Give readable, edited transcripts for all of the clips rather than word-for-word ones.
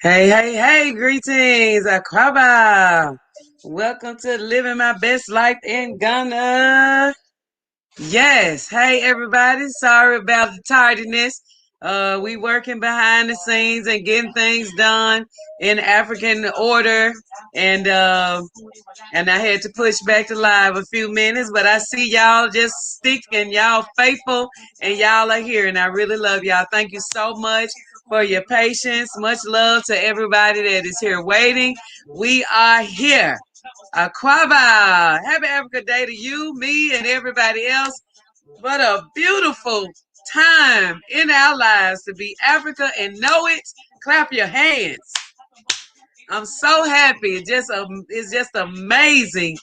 Hey, hey, hey, greetings, Akwaba. Welcome to Living My Best Life in Ghana. Yes, hey everybody. Sorry about the tardiness. We working behind the scenes and getting things done in African order, and and I had to push back to live a few minutes, but I see y'all just sticking, y'all faithful, and y'all are here, and I really love y'all. Thank you so much for your patience. Much love to everybody that is here waiting. We are here. Aquaba, happy Africa Day to you, me, and everybody else. What a beautiful time in our lives to be Africa and know it. Clap your hands. I'm so happy. It's just amazing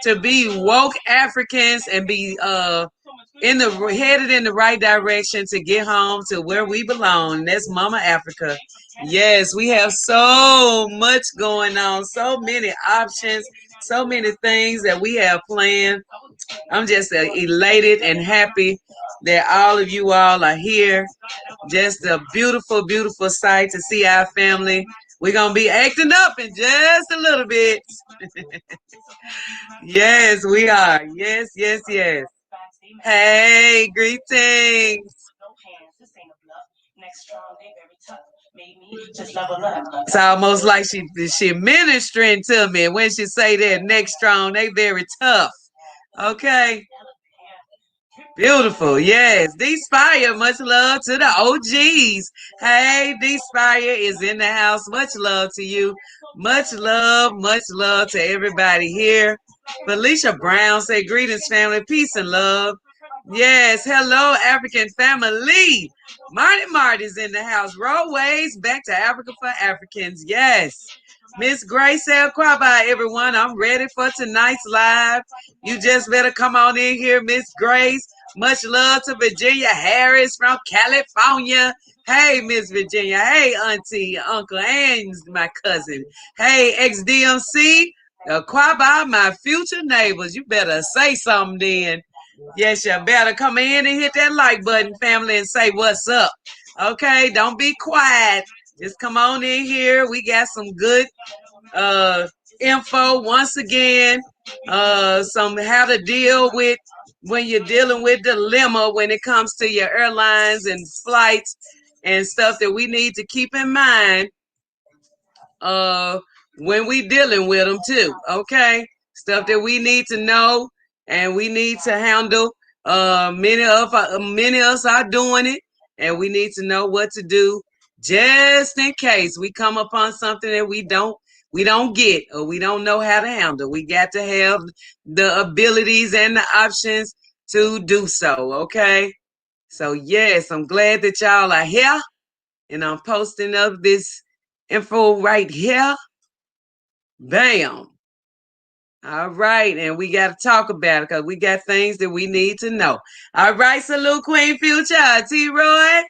to be woke Africans and be headed in the right direction to get home to where we belong. That's Mama Africa. Yes, we have so much going on, so many options, so many things that we have planned. I'm just elated and happy that all of you all are here. Just a beautiful, beautiful sight to see our family. We're going to be acting up in just a little bit. Yes, we are. Yes, yes, yes. Hey, greetings. It's almost like she ministering to me when she say that next strong, they very tough. Okay. Beautiful, yes. D Spire, much love to the OGs. Hey, D Spire is in the house. Much love to you. Much love to everybody here. Felicia Brown say greetings, family, peace and love. Yes, hello, African family. Marty's in the house. Rollways back to Africa for Africans. Yes. Miss Grace Elquaba, everyone. I'm ready for tonight's live. You just better come on in here, Miss Grace. Much love to Virginia Harris from California. Hey, Miss Virginia. Hey, Auntie, Uncle, and my cousin. Hey, XDMC. Quaba, my future neighbors. You better say something then. Yes, you better come in and hit that like button, family, and say what's up. Okay, don't be quiet. Just come on in here. We got some good uh info once again. Some how to deal with when you're dealing with dilemma when it comes to your airlines and flights and stuff that we need to keep in mind uh when we dealing with them too. Okay, stuff that we need to know and we need to handle. Many of us are doing it, and we need to know what to do just in case we come upon something that we don't get or we don't know how to handle. We got to have the abilities and the options to do so. Okay, so yes, I'm glad that y'all are here, and I'm posting up this info right here. Bam. All right, and we got to talk about it because we got things that we need to know. All right, salute Queen PhuCha, T. Roy.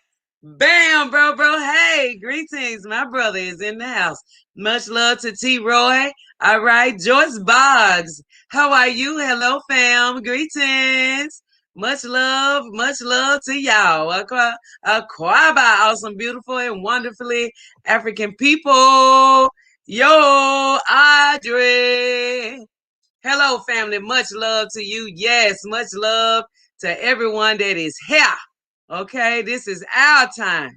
Bam, bro. Hey, greetings. My brother is in the house. Much love to T. Roy. All right, Joyce Boggs. How are you? Hello, fam. Greetings. Much love to y'all. Aquaba, awesome, beautiful, and wonderfully African people. Yo, Audrey. Hello, family. Much love to you. Yes, much love to everyone that is here. Okay, this is our time.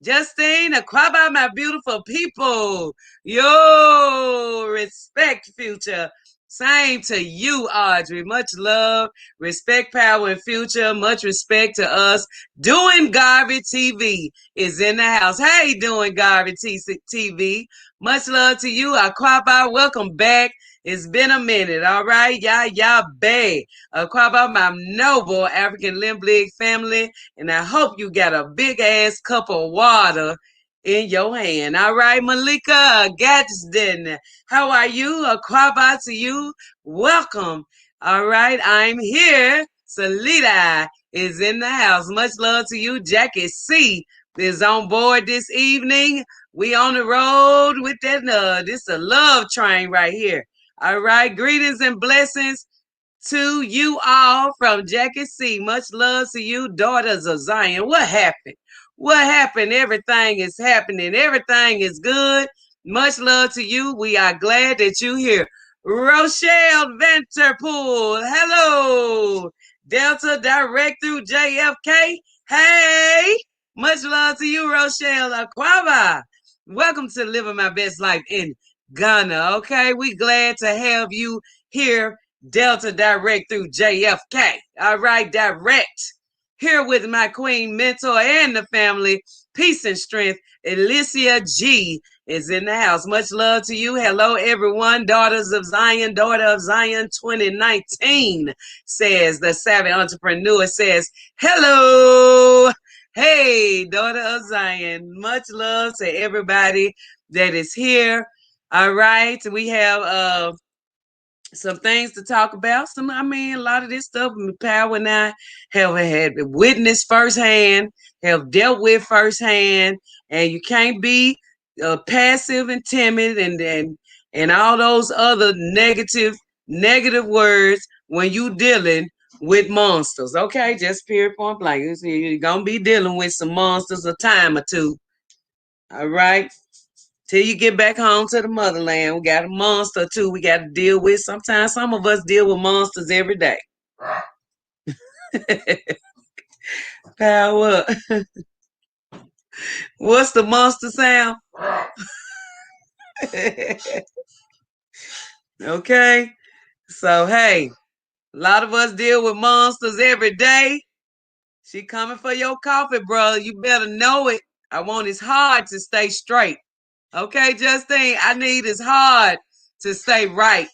Justine, Aquaba, my beautiful people. Yo, respect, future. Same to you, Audrey. Much love, respect, power, and future. Much respect to us. Doing Garbage TV is in the house. Hey, Doing Garbage TV. Much love to you, Aquaba. Welcome back. It's been a minute, all right? Y'all bad. Aquaba, my noble African Limblick family. And I hope you got a big ass cup of water in your hand. All right, Malika Gadsden. How are you? Aquaba to you. Welcome. All right, I'm here. Salida is in the house. Much love to you. Jackie C is on board this evening. We on the road with that this a love train right here. All right, greetings and blessings to you all from Jackie C. Much love to you, daughters of Zion. What happened? What happened? Everything is happening. Everything is good. Much love to you. We are glad that you're here. Rochelle Venterpool. Hello. Delta direct through JFK. Hey. Much love to you, Rochelle Aquaba. Welcome to Living My Best Life in Ghana. Okay. We glad to have you here. Delta direct through JFK. All right. Direct. Here with my queen mentor and the family. Peace and strength. Alicia G is in the house. Much love to you. Hello, everyone. Daughters of Zion, Daughter of Zion 2019 says, the savvy entrepreneur says, hello. Hey, Daughter of Zion. Much love to everybody that is here. All right. We have some things to talk about. A lot of this stuff, Powwah and I have had witnessed firsthand, have dealt with firsthand, and you can't be passive and timid and all those other negative words when you dealing with monsters. Okay, just period point blank. You're gonna be dealing with some monsters a time or two. All right. Till you get back home to the motherland, we got a monster too we got to deal with. Sometimes some of us deal with monsters every day. Power. What's the monster sound? Okay. So, hey, a lot of us deal with monsters every day. She coming for your coffee, brother. You better know it. I want his heart to stay straight. Okay, Justine, I need his heart to stay right.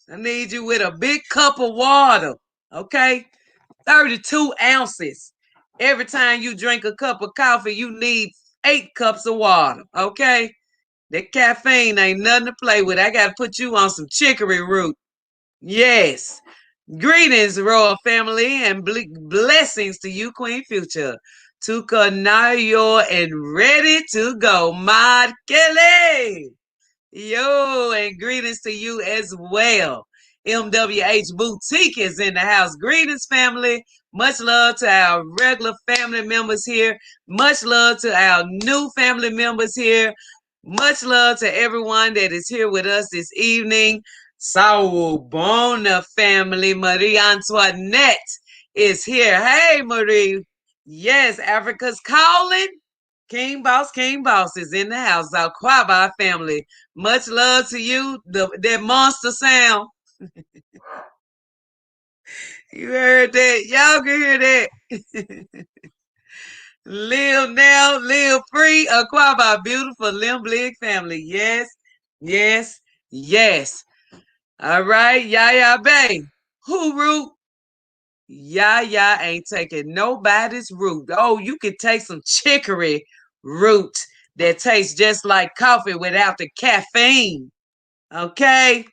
I need you with a big cup of water. Okay? 32 ounces. Every time you drink a cup of coffee, you need 8 cups of water. Okay? That caffeine ain't nothing to play with. I got to put you on some chicory root. Yes. Greetings, royal family, and blessings to you, Queen PhuCha. Tukanayo and ready to go. Mod Kelly. Yo, and greetings to you as well. MWH Boutique is in the house. Greetings, family. Much love to our regular family members here. Much love to our new family members here. Much love to everyone that is here with us this evening. Sawubona family. Marie Antoinette is here. Hey, Marie. Yes, Africa's calling. King Boss is in the house. Our Quaba family. Much love to you. That monster sound. You heard that? Y'all can hear that. Live now, live free. Aquaba, beautiful Limblig family. Yes, yes, yes. All right, Yaya Bay. Who root? Yaya ain't taking nobody's root. Oh, you could take some chicory root that tastes just like coffee without the caffeine. Okay?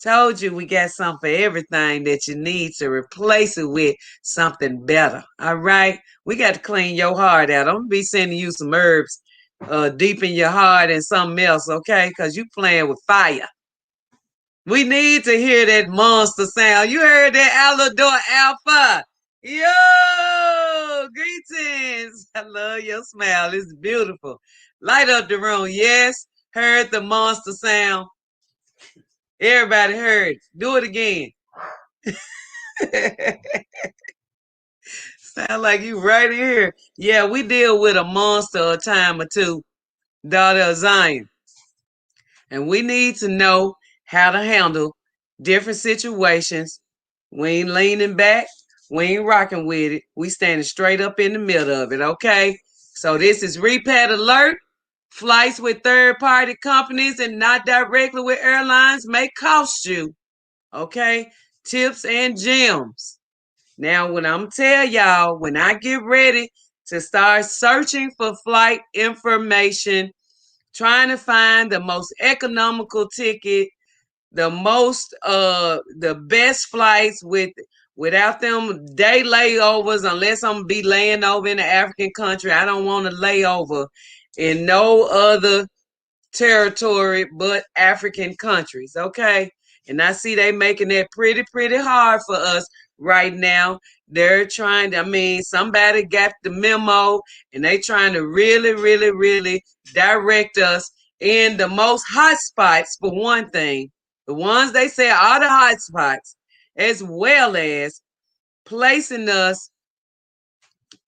Told you we got something for everything that you need to replace it with something better. All right? We got to clean your heart out. I'm going to be sending you some herbs deep in your heart and something else, okay? Because you playing with fire. We need to hear that monster sound. You heard that Alador Alpha. Yo, greetings. I love your smile. It's beautiful. Light up the room. Yes, heard the monster sound. Everybody heard. Do it again. Sound like you right here. Yeah, we deal with a monster a time or two, Daughter of Zion. And we need to know how to handle different situations. We ain't leaning back. We ain't rocking with it. We standing straight up in the middle of it, okay? So this is REPAT alert. Flights with third-party companies and not directly with airlines may cost you, okay? Tips and gems. Now, when I'm tell y'all, when I get ready to start searching for flight information, trying to find the most economical ticket, the best flights without them day layovers, unless I'm gonna be laying over in an African country. I don't want to lay over in no other territory but African countries, okay? And I see they making that pretty hard for us. right now. They're trying to, I mean, somebody got the memo and they trying to really, really, really direct us in the most hot spots for one thing. The ones they say are the hot spots, as well as placing us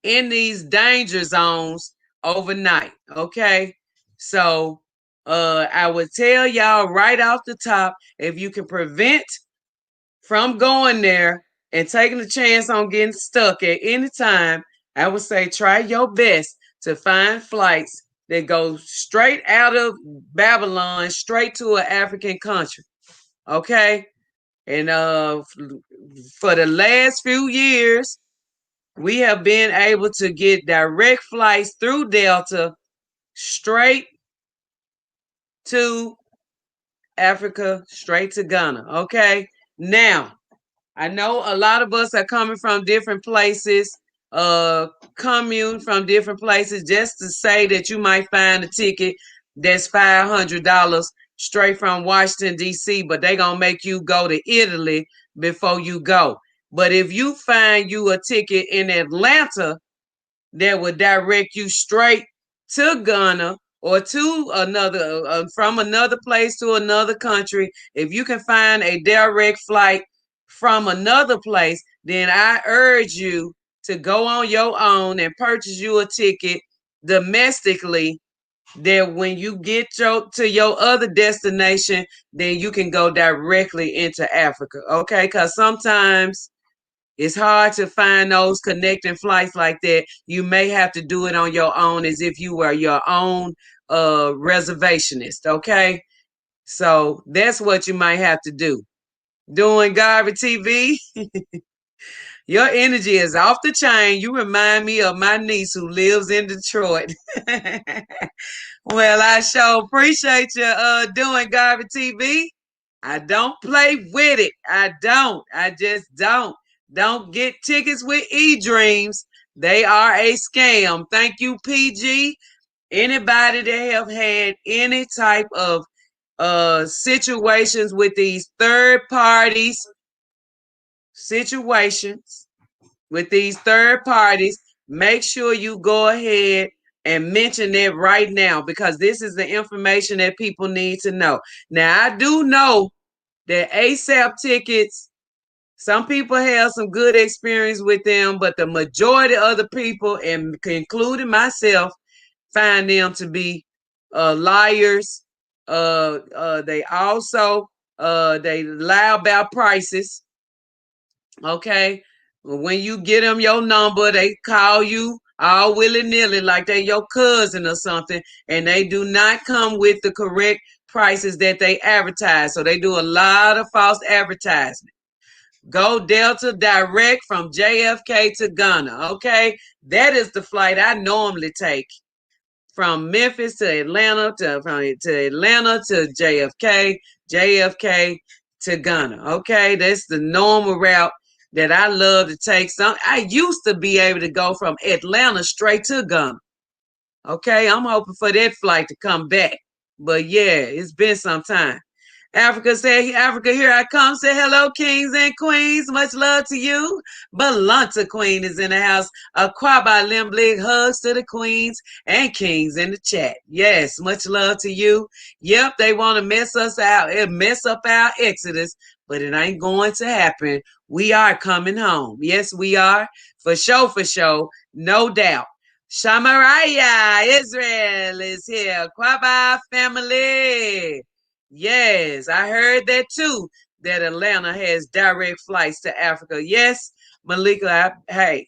in these danger zones overnight. Okay. So I would tell y'all right off the top, if you can prevent from going there and taking a chance on getting stuck at any time, I would say try your best to find flights that go straight out of Babylon straight to an African country. Okay. And for the last few years, we have been able to get direct flights through Delta straight to Africa, straight to Ghana. Okay. Now, I know a lot of us are coming from different places, commune from different places, just to say that you might find a ticket that's $500 straight from Washington, D.C., but they're going to make you go to Italy before you go. But if you find you a ticket in Atlanta that would direct you straight to Ghana or to another, from another place to another country, if you can find a direct flight from another place, then I urge you to go on your own and purchase you a ticket domestically, that when you get to your other destination, then you can go directly into Africa. Okay, because sometimes it's hard to find those connecting flights like that. You may have to do it on your own, as if you were your own reservationist. Okay, so that's what you might have to do. Doing Garvey TV, your energy is off the chain. You remind me of my niece who lives in Detroit. Well, I sure appreciate you doing Garvey TV. I don't play with it. I don't. I just don't. Don't get tickets with e-dreams. They are a scam. Thank you, PG. Anybody that have had any type of situations with these third parties, make sure you go ahead and mention it right now, because this is the information that people need to know. Now, I do know that ASAP tickets, some people have some good experience with them, but the majority of the people, and including myself, find them to be liars. They also they lie about prices. Okay, when you get them your number, they call you all willy-nilly like they your cousin or something, and they do not come with the correct prices that they advertise. So they do a lot of false advertising. Go Delta direct from JFK to Ghana. Okay, that is the flight I normally take from Memphis to Atlanta, to Atlanta to JFK to Ghana. Okay, that's the normal route that I love to take. I used to be able to go from Atlanta straight to Ghana. Okay, I'm hoping for that flight to come back. But yeah, it's been some time. Africa said, Africa, here I come. Say hello, kings and queens. Much love to you. Balanta Queen is in the house. Aquaba Limblig, hugs to the queens and kings in the chat. Yes, much love to you. Yep, they want to mess us out and mess up our exodus, but it ain't going to happen. We are coming home. Yes, we are. For sure. No doubt. Shamaraya Israel is here. Quaba family. Yes, I heard that too, that Atlanta has direct flights to Africa. Yes, Malika, hey,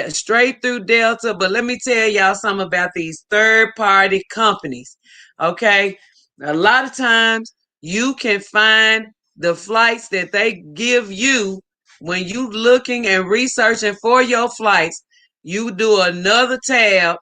straight through Delta. But let me tell y'all something about these third-party companies. Okay, a lot of times you can find the flights that they give you when you looking and researching for your flights. You do another tab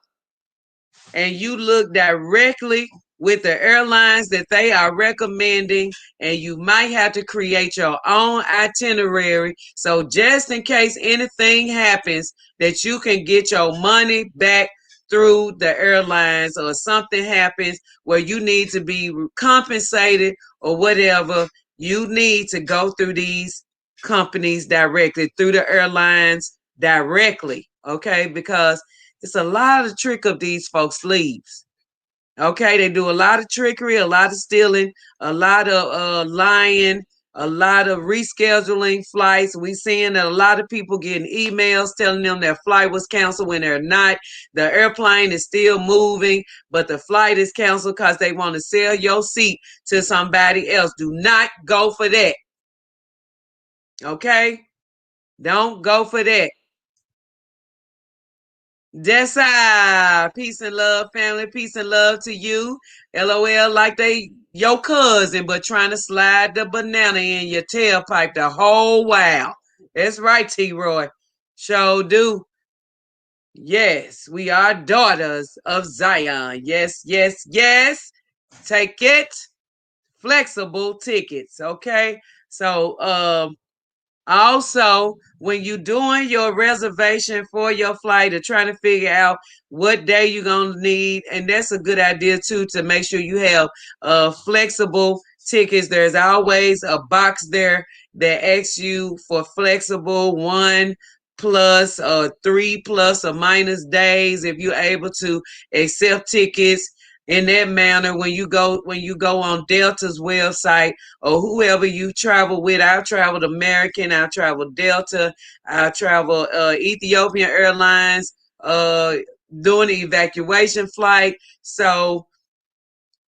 and you look directly with the airlines that they are recommending, and you might have to create your own itinerary. So just in case anything happens, that you can get your money back through the airlines, or something happens where you need to be compensated or whatever, you need to go through these companies directly, through the airlines directly, okay? Because it's a lot of trick up these folks' sleeves. Okay, they do a lot of trickery, a lot of stealing, a lot of lying, a lot of rescheduling flights. We seeing that a lot of people getting emails telling them their flight was canceled when they're not. The airplane is still moving, but the flight is canceled because they want to sell your seat to somebody else. Do not go for that. Okay? Don't go for that. That's peace and love, family. Peace and love to you. LOL, like they your cousin, but trying to slide the banana in your tailpipe the whole while. That's right, T. Roy. Sure do. Yes, we are daughters of Zion. Yes, yes, yes. Take it. Flexible tickets. Okay. So also, when you're doing your reservation for your flight or trying to figure out what day you're going to need, and that's a good idea too, to make sure you have flexible tickets. There's always a box there that asks you for flexible 1+ or 3+ or minus days if you're able to accept tickets in that manner when you go on Delta's website or whoever you travel with. I've traveled American, I've traveled Delta, I've traveled Ethiopian Airlines doing the evacuation flight. So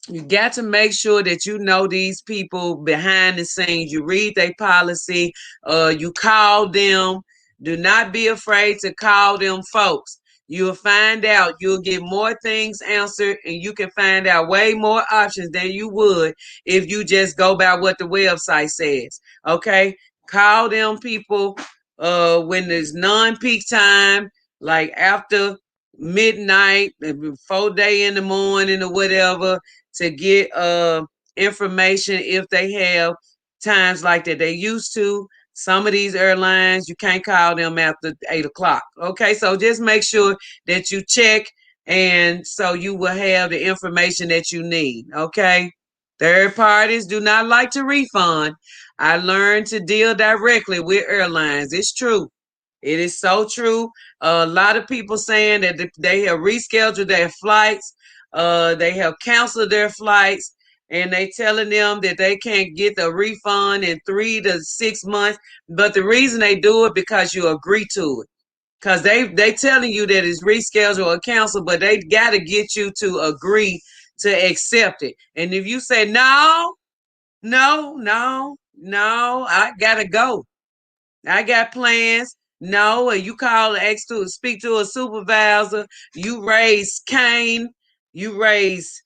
you got to make sure that you know these people behind the scenes. You read their policy, you call them. Do not be afraid to call them folks. You'll find out, you'll get more things answered, and you can find out way more options than you would if you just go by what the website says. Okay? Call them people when there's non-peak time, like after midnight, before day in the morning or whatever, to get information if they have times like that. They used to. Some of these airlines, you can't call them after 8 o'clock. Okay, so just make sure that you check, and so you will have the information that you need. Okay. Third parties do not like to refund. I learned to deal directly with airlines. It's true. It is so true. A lot of people saying that they have rescheduled their flights, they have canceled their flights, and they telling them that they can't get the refund in 3 to 6 months. But the reason they do it because you agree to it. Because they telling you that it's rescheduled or canceled, but they got to get you to agree to accept it. And if you say no, no, no, no, I gotta go. I got plans. No, and you call and ask to speak to a supervisor. You raise Cain. You raise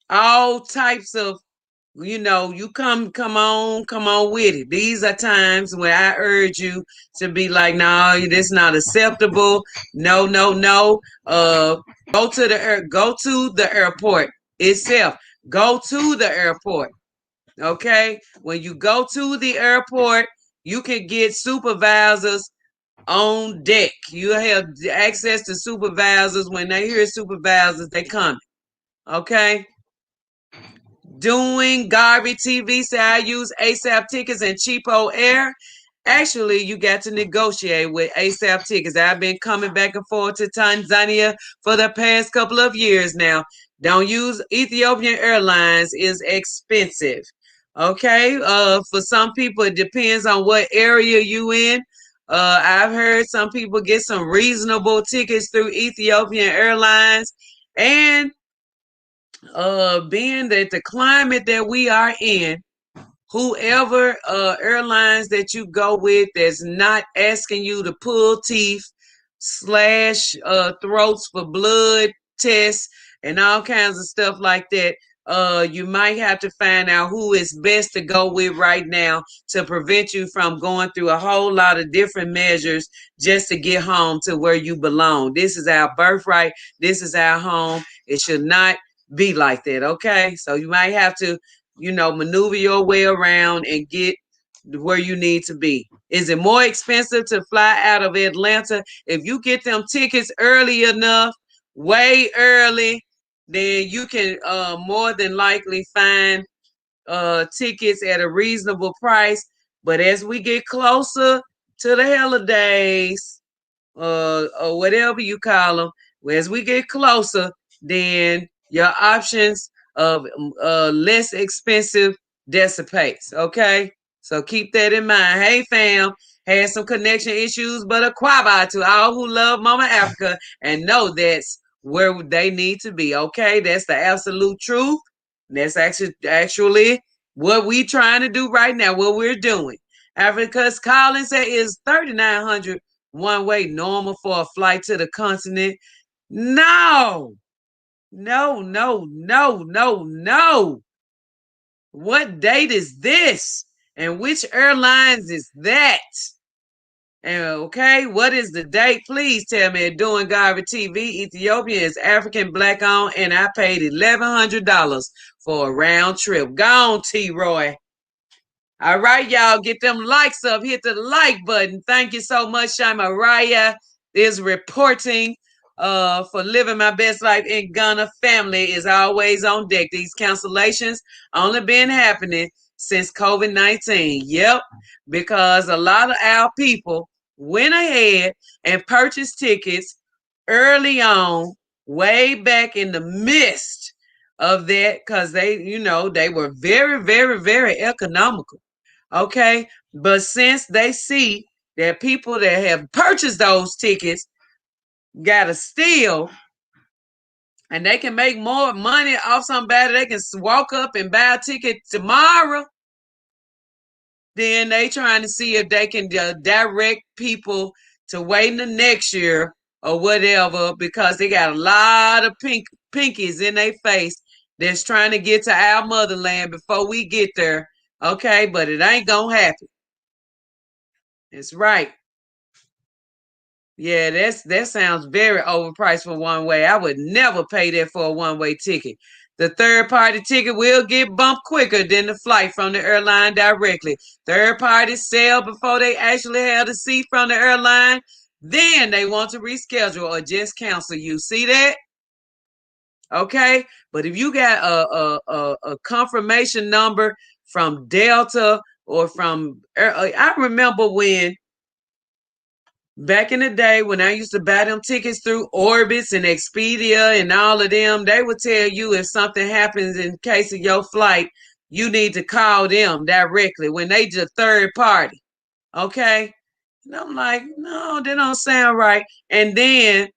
all types of, you come on with it. These are times where I urge you to be like, no, this is not acceptable. No, no, no. Go to the airport itself. Go to the airport. Okay? When you go to the airport, you can get supervisors on deck. You have access to supervisors. When they hear supervisors, they come. Okay? Doing Garvey TV say I use ASAP tickets and cheapo air. Actually, you got to negotiate with ASAP tickets. I've been coming back and forth to Tanzania for the past couple of years now. Don't use Ethiopian Airlines, is expensive. Okay, for some people it depends on what area you in. I've heard some people get some reasonable tickets through Ethiopian Airlines, and being that the climate that we are in, whoever airlines that you go with that's not asking you to pull teeth, slash throats for blood tests and all kinds of stuff like that, you might have to find out who is best to go with right now to prevent you from going through a whole lot of different measures just to get home to where you belong. This is our birthright. This is our home. It should not be like that. Okay, so you might have to maneuver your way around and get where you need to be. Is it more expensive to fly out of Atlanta? If you get them tickets early enough, way early, then you can more than likely find tickets at a reasonable price. But as we get closer to the holidays, or whatever you call them, as we get closer, then your options of less expensive dissipates. Okay, so keep that in mind. Hey fam, had some connection issues, but a quaba to all who love Mama Africa and know that's where they need to be. Okay, that's the absolute truth. That's actually what we trying to do right now. What we're doing. Africa's calling said is 3,900 one way normal for a flight to the continent. No, no, no, no, no, no. What date is this? And which airlines is that? And okay, what is the date? Please tell me. Doing Garvey TV, Ethiopia is African black owned, and I paid $1,100 for a round trip. Gone, T. Roy. All right, y'all, get them likes up. Hit the like button. Thank you so much. Mariah is reporting for Living My Best Life in Ghana. Family is always on deck. These cancellations only been happening since COVID-19. Yep, because a lot of our people went ahead and purchased tickets early on, way back in the midst of that, because they were very, very, very economical. Okay. But since they see that people that have purchased those tickets got to steal and they can make more money off somebody, they can walk up and buy a ticket tomorrow. Then they trying to see if they can direct people to waiting the next year or whatever, because they got a lot of pinkies in their face that's trying to get to our motherland before we get there. Okay, but it ain't gonna happen. It's right. Yeah, that sounds very overpriced for one way. I would never pay that for a one-way ticket. The third party ticket will get bumped quicker than the flight from the airline directly. Third parties sell before they actually have the seat from the airline. Then they want to reschedule or just cancel you. See that? Okay. But if you got a confirmation number from Delta or from, I remember when back in the day when I used to buy them tickets through Orbitz and Expedia and all of them, they would tell you if something happens in case of your flight, you need to call them directly when they just third party. Okay. And I'm like, no, that don't sound right. And then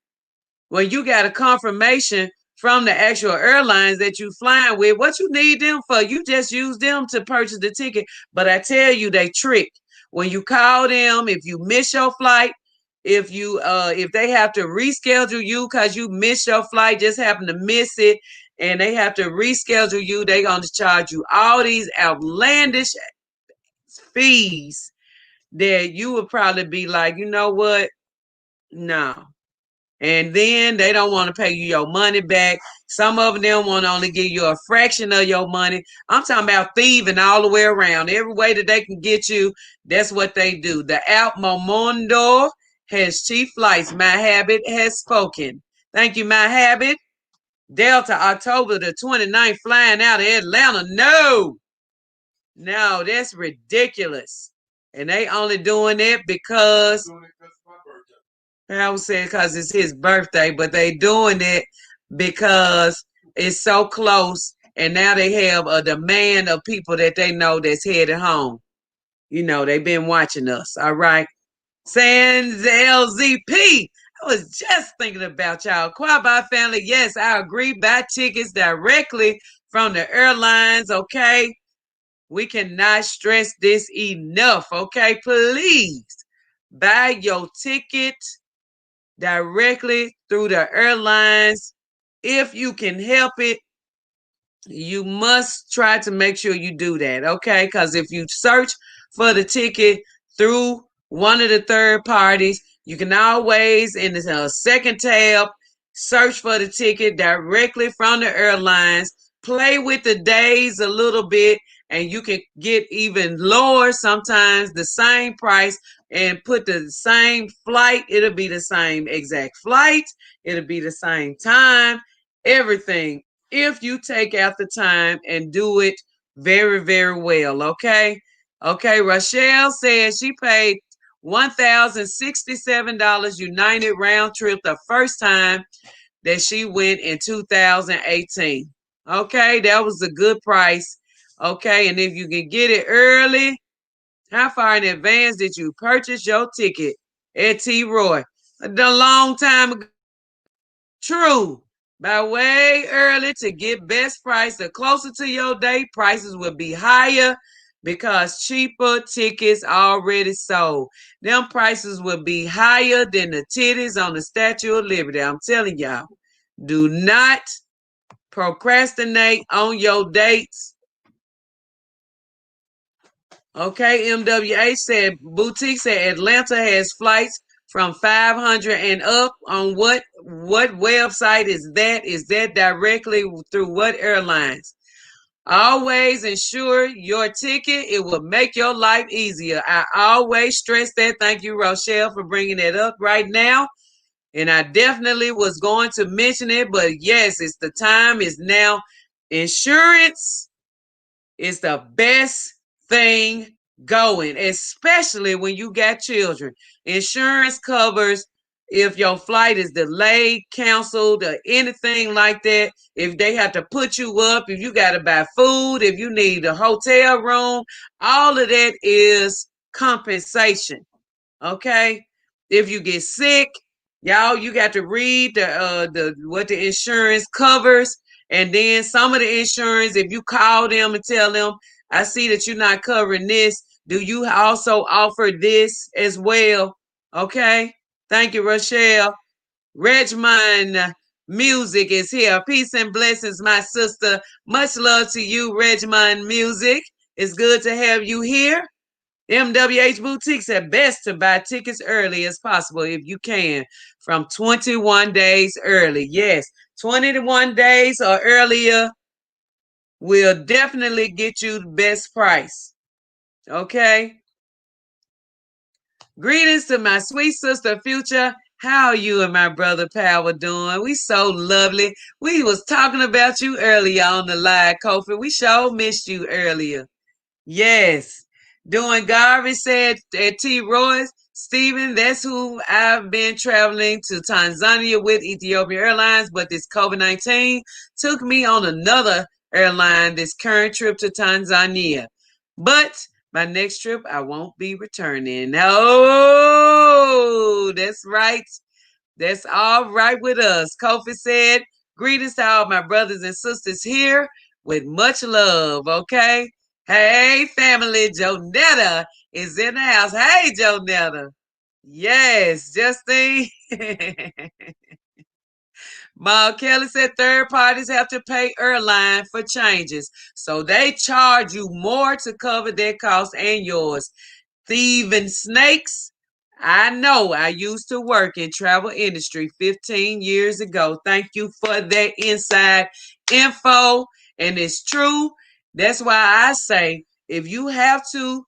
when you got a confirmation from the actual airlines that you flying with, what you need them for? You just use them to purchase the ticket. But I tell you, they trick. When you call them, if you miss your flight, if they have to reschedule you because you missed your flight, just happen to miss it, and they have to reschedule you, they gonna charge you all these outlandish fees that you would probably be like, you know what? No. And then they don't want to pay you your money back. Some of them want to only give you a fraction of your money. I'm talking about thieving all the way around. Every way that they can get you, that's what they do. The app Momondo has chief flights. My Habit has spoken. Thank you, My Habit. Delta, October the 29th, flying out of Atlanta. No, that's ridiculous. And they only doing it because I would say because it's his birthday, but they doing it because it's so close, and now they have a demand of people that they know that's headed home. They've been watching us. All right. Sans LZP. I was just thinking about y'all. Quabai family. Yes, I agree. Buy tickets directly from the airlines. Okay. We cannot stress this enough. Okay. Please buy your ticket directly through the airlines. If you can help it, you must try to make sure you do that, okay? Because if you search for the ticket through one of the third parties, you can always, in the second tab, search for the ticket directly from the airlines. Play with the days a little bit, and you can get even lower, sometimes the same price, and put the same flight. It'll be the same exact flight. It'll be the same time, everything, if you take out the time and do it very, very well, okay? Okay, Rochelle said she paid $1,067 United round trip the first time that she went in 2018. Okay, that was a good price. Okay, and if you can get it early, how far in advance did you purchase your ticket at T. Roy? A long time ago. True. By way early to get best price. The closer to your date, prices will be higher because cheaper tickets already sold. Them prices will be higher than the titties on the Statue of Liberty. I'm telling y'all. Do not procrastinate on your dates. Okay, MWH said boutique said Atlanta has flights from 500 and up. On what website is that? Is that directly through what airlines? Always ensure your ticket. It will make your life easier. I always stress that. Thank you, Rochelle, for bringing it up right now. And I definitely was going to mention it, but yes, it's the time is now. Insurance is the best thing going, especially when you got children. Insurance covers if your flight is delayed, canceled, or anything like that. If they have to put you up, if you got to buy food, if you need a hotel room, all of that is compensation. Okay? If you get sick, y'all, you got to read the what the insurance covers. And then some of the insurance, if you call them and tell them, I see that you're not covering this, do you also offer this as well? Okay. Thank you, Rochelle. Regmond Music is here. Peace and blessings, my sister. Much love to you, Regmond Music. It's good to have you here. MWH Boutiques at best to buy tickets early as possible if you can, from 21 days early. Yes, 21 days or earlier will definitely get you the best price. Okay? Greetings to my sweet sister PhuCha. How are you and my brother Powwah doing? We so lovely. We was talking about you earlier on the live, Kofi. We sure missed you earlier. Yes. Doing Garvey said at T. Royce, Stephen, that's who I've been traveling to Tanzania with Ethiopian Airlines, but this COVID-19 took me on another airline this current trip to Tanzania. But my next trip, I won't be returning. No, that's right. That's all right with us. Kofi said, greetings to all my brothers and sisters here with much love, okay? Hey, family, Jonetta is in the house. Hey, Jonetta. Yes, Justine. Ma Kelly said third parties have to pay airline for changes. So they charge you more to cover their costs and yours. Thieving snakes. I know I used to work in travel industry 15 years ago. Thank you for that inside info. And it's true. That's why I say if you have to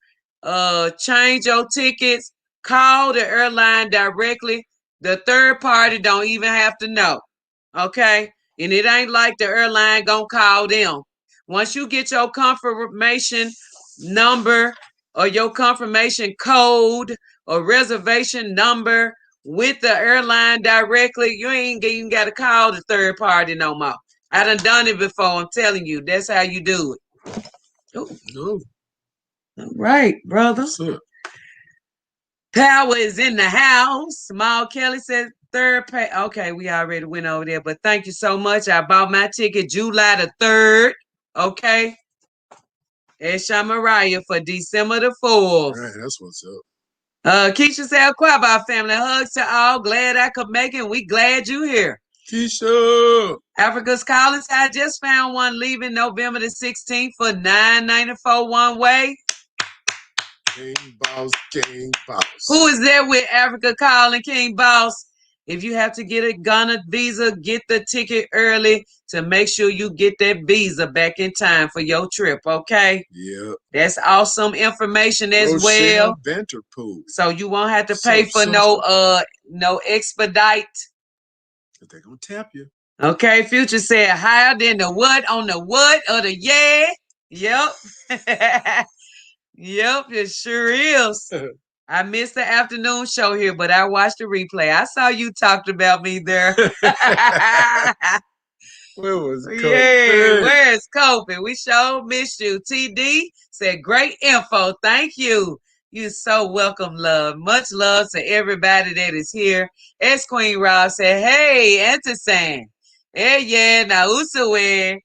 change your tickets, call the airline directly. The third party don't even have to know. Okay? And it ain't like the airline gonna call them. Once you get your confirmation number or your confirmation code or reservation number with the airline directly, you ain't even got to call the third party no more. I done it before. I'm telling you, that's how you do it. Oh, all right, brother. Powwah is in the house. Small Kelly says third pay. Okay, we already went over there, but thank you so much. I bought my ticket July the 3rd. Okay. At Shamaraya for December the 4th. Right, that's what's up. Keisha said, Quaba family, hugs to all. Glad I could make it. We glad you here. Keisha. Africa's Collins, I just found one leaving November the 16th for $9.94 one way. King Boss, King Boss. Who is there with Africa Calling King Boss? If you have to get a Ghana visa, get the ticket early to make sure you get that visa back in time for your trip, okay? Yep. That's awesome information as well. Vanterpool. So you won't have to pay for no expedite. But they're gonna tap you. Okay, PhuCha said higher than the what on the what or the yeah. Yep. Yep, it sure is. I missed the afternoon show here, but I watched the replay. I saw you talked about me there. Where was Yeah, Kobe? where's Kobe? We sure missed you. TD said, great info. Thank you. You so welcome, love. Much love to everybody that is here. As Queen Rob said, hey, Antisan. Yeah, now Usawe.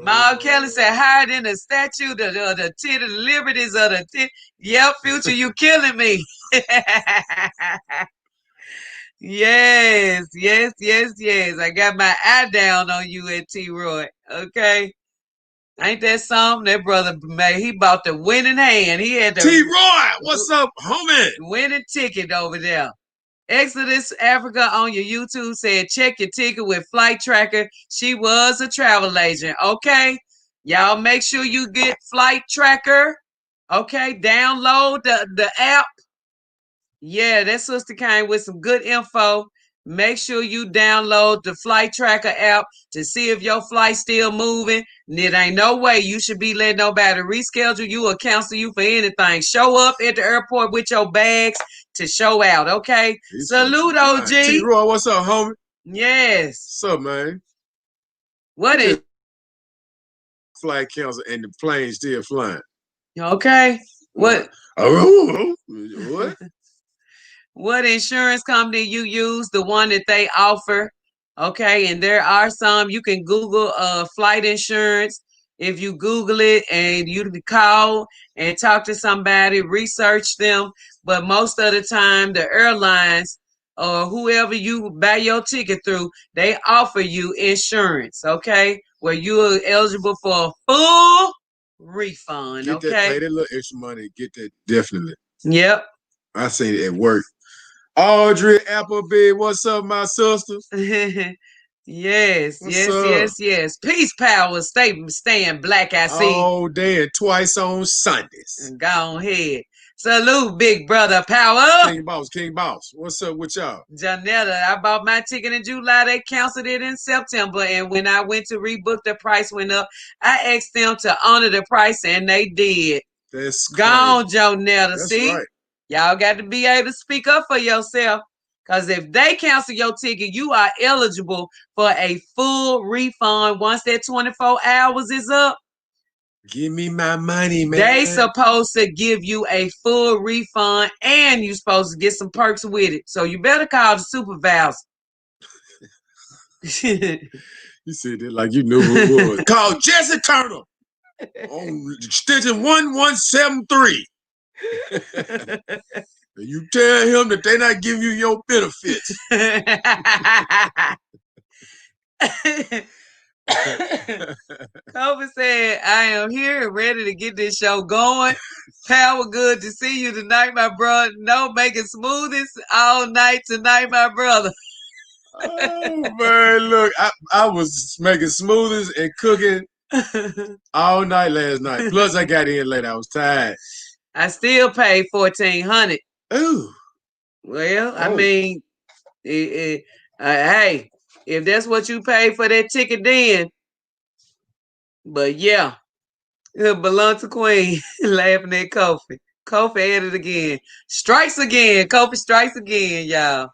Mom Kelly said, higher than the statue, the tit of the liberties of the tit. Yep, PhuCha, you killing me. Yes, yes, yes, yes. I got my eye down on you at T Roy. Okay. Ain't that something? That brother made he bought the winning hand. He had the T Roy, what's up, homie? winning ticket over there. Exodus Africa on your YouTube said check your ticket with Flight Tracker. She was a travel agent. Okay. Y'all make sure you get Flight Tracker. Okay. Download the app. Yeah, that sister came with some good info. Make sure you download the Flight Tracker app to see if your flight's still moving. And it ain't no way you should be letting nobody reschedule you or cancel you for anything. Show up at the airport with your bags to show out, okay? Salute, OG. T-Roy, what's up, homie? Yes. What's up, man? What is flight cancel and the plane still flying? Okay. What? What? What insurance company you use, the one that they offer. Okay, and there are some you can Google flight insurance. If you Google it and you can call and talk to somebody, research them. But most of the time, the airlines or whoever you buy your ticket through, they offer you insurance, okay, where you are eligible for a full refund. Get Okay, that, pay that little extra money. Get that definitely. Yep. I seen it at work. Audrey Appleby, what's up, my sister? Yes, what's yes, up? yes, yes. Peace, power, staying black. I see. All day and twice on Sundays. Go ahead. Salute, big brother, power. King Boss. What's up with y'all? Janetta, I bought my ticket in July. They canceled it in September. And when I went to rebook, the price went up. I asked them to honor the price, and they did. That's gone, Janetta. That's see? Right. Y'all got to be able to speak up for yourself. Because if they cancel your ticket, you are eligible for a full refund once that 24 hours is up. Give me my money, man. They supposed to give you a full refund and you supposed to get some perks with it. So you better call the supervisor. You said it like you knew who it was. Call Jesse Turner on extension 1173. You tell him that they're not giving you your benefits. Kobe said, I am here and ready to get this show going. Power, good to see you tonight, my brother. No, making smoothies all night tonight, my brother. Oh, man, look, I was making smoothies and cooking all night last night. Plus, I got in late. I was tired. I still paid $1,400. Ooh. Well, I mean, hey, if that's what you paid for that ticket, then. But yeah, it belongs to Queen. Laughing at Kofi. Kofi at it again. Strikes again. Kofi strikes again, y'all.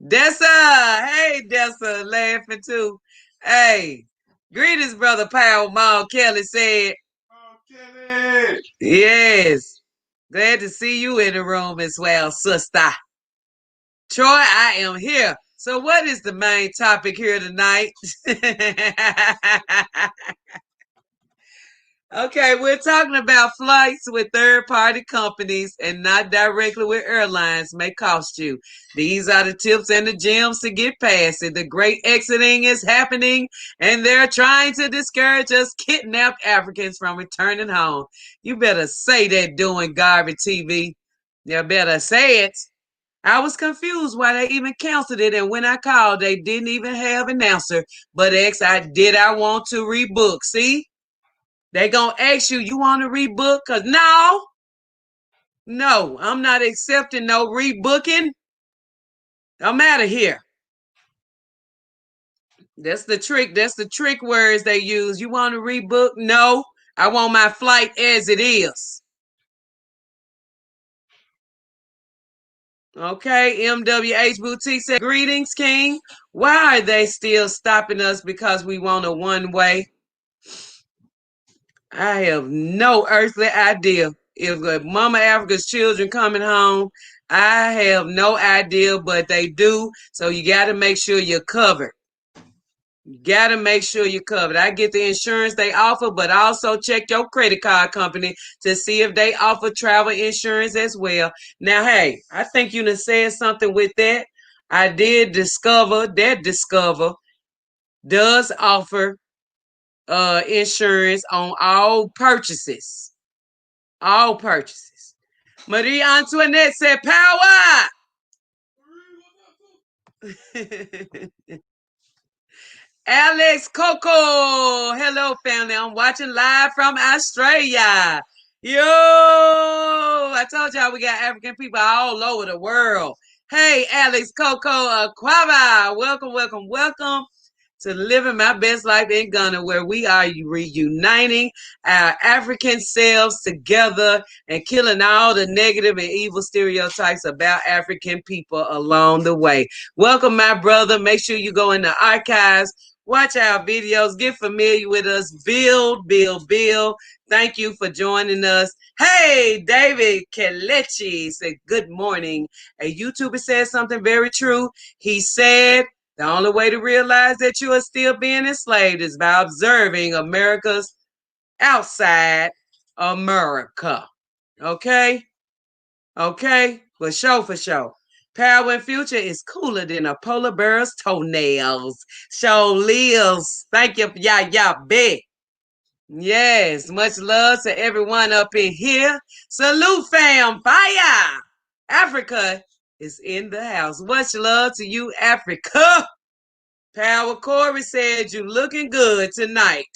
Dessa, hey Dessa, laughing too. Hey, greetings, brother Powell. Mom Kelly said. Kelly. Yes, glad to see you in the room as well, sister. Troy, I am here. So, what is the main topic here tonight? Okay, we're talking about flights with third-party companies and not directly with airlines may cost you. These are the tips and the gems to get past it. The great exiting is happening, and they're trying to discourage us kidnapped Africans from returning home. You better say that doing garbage TV. You better say it. I was confused why they even canceled it, and when I called, they didn't even have an answer. But I want to rebook. See? They gonna ask you, you want to rebook? Cause no, I'm not accepting no rebooking. I'm out of here. That's the trick. That's the trick words they use. You want to rebook? No, I want my flight as it is. Okay, MWH Boutique said, greetings, King. Why are they still stopping us because we want a one-way? I have no earthly idea. If Mama Africa's children coming home, I have no idea, but they do. So you got to make sure you're covered. You got to make sure you're covered. I get the insurance they offer, but also check your credit card company to see if they offer travel insurance as well. Now, hey, I think you done said something with that. I did discover that Discover does offer insurance on all purchases. All purchases. Marie Antoinette said, "Power." Alex Coco. Hello, family. I'm watching live from Australia. Yo, I told y'all we got African people all over the world. Hey, Alex Coco Aquava. Welcome, welcome, welcome to Living My Best Life in Ghana, where we are reuniting our African selves together and killing all the negative and evil stereotypes about African people along the way. Welcome, my brother. Make sure you go in the archives, watch our videos, get familiar with us. Bill. Thank you for joining us. Hey, David Kelechi said, good morning. A YouTuber said something very true. He said, the only way to realize that you are still being enslaved is by observing America's outside America. Okay? Okay? For sure. Power and Future is cooler than a polar bear's toenails. Show lives. Thank you, yeah, big. Yes, much love to everyone up in here. Salute, fam. Fire. Africa is in the house. Much love to you, Africa. Power Corey said, you looking good tonight.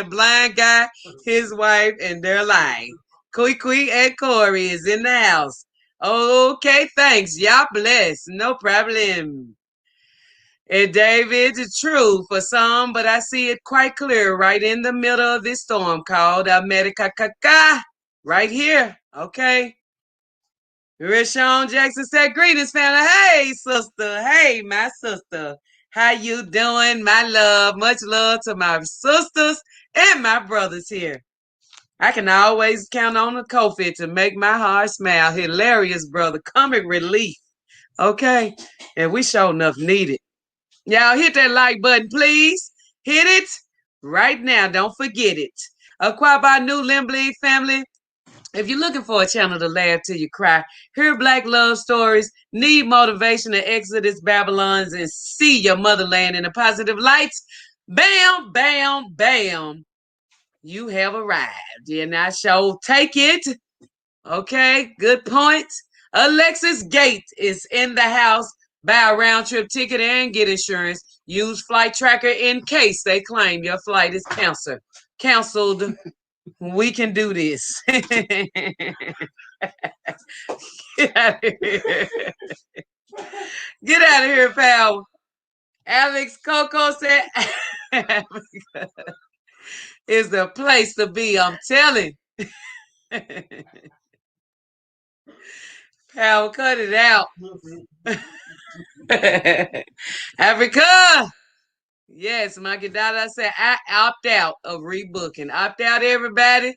Blind guy, his wife, and their life. Kui and Corey is in the house. Okay, thanks. Y'all bless. No problem. And David, it's true for some, but I see it quite clear right in the middle of this storm called America. Right here. Okay. Rashawn Jackson said, greetings, family. Hey, sister. Hey, my sister. How you doing, my love? Much love to my sisters and my brothers here. I can always count on the Kofi to make my heart smile. Hilarious, brother. Comic relief. Okay? And we sure enough need it. Y'all hit that like button, please. Hit it right now. Don't forget it. Acquired by New Limbley family. If you're looking for a channel to laugh till you cry, hear black love stories, need motivation to exit this Babylons and see your motherland in a positive light, bam, bam, bam, you have arrived. And I shall take it. Okay, good point. Alexis Gate is in the house. Buy a round trip ticket and get insurance. Use Flight Tracker in case they claim your flight is canceled. We can do this. Get out of here. Get out of here, pal. Alex Coco said is the place to be. I'm telling. Pal, cut it out. Africa. Yes, Mikey Dada said I opt out of rebooking. Opt out, everybody.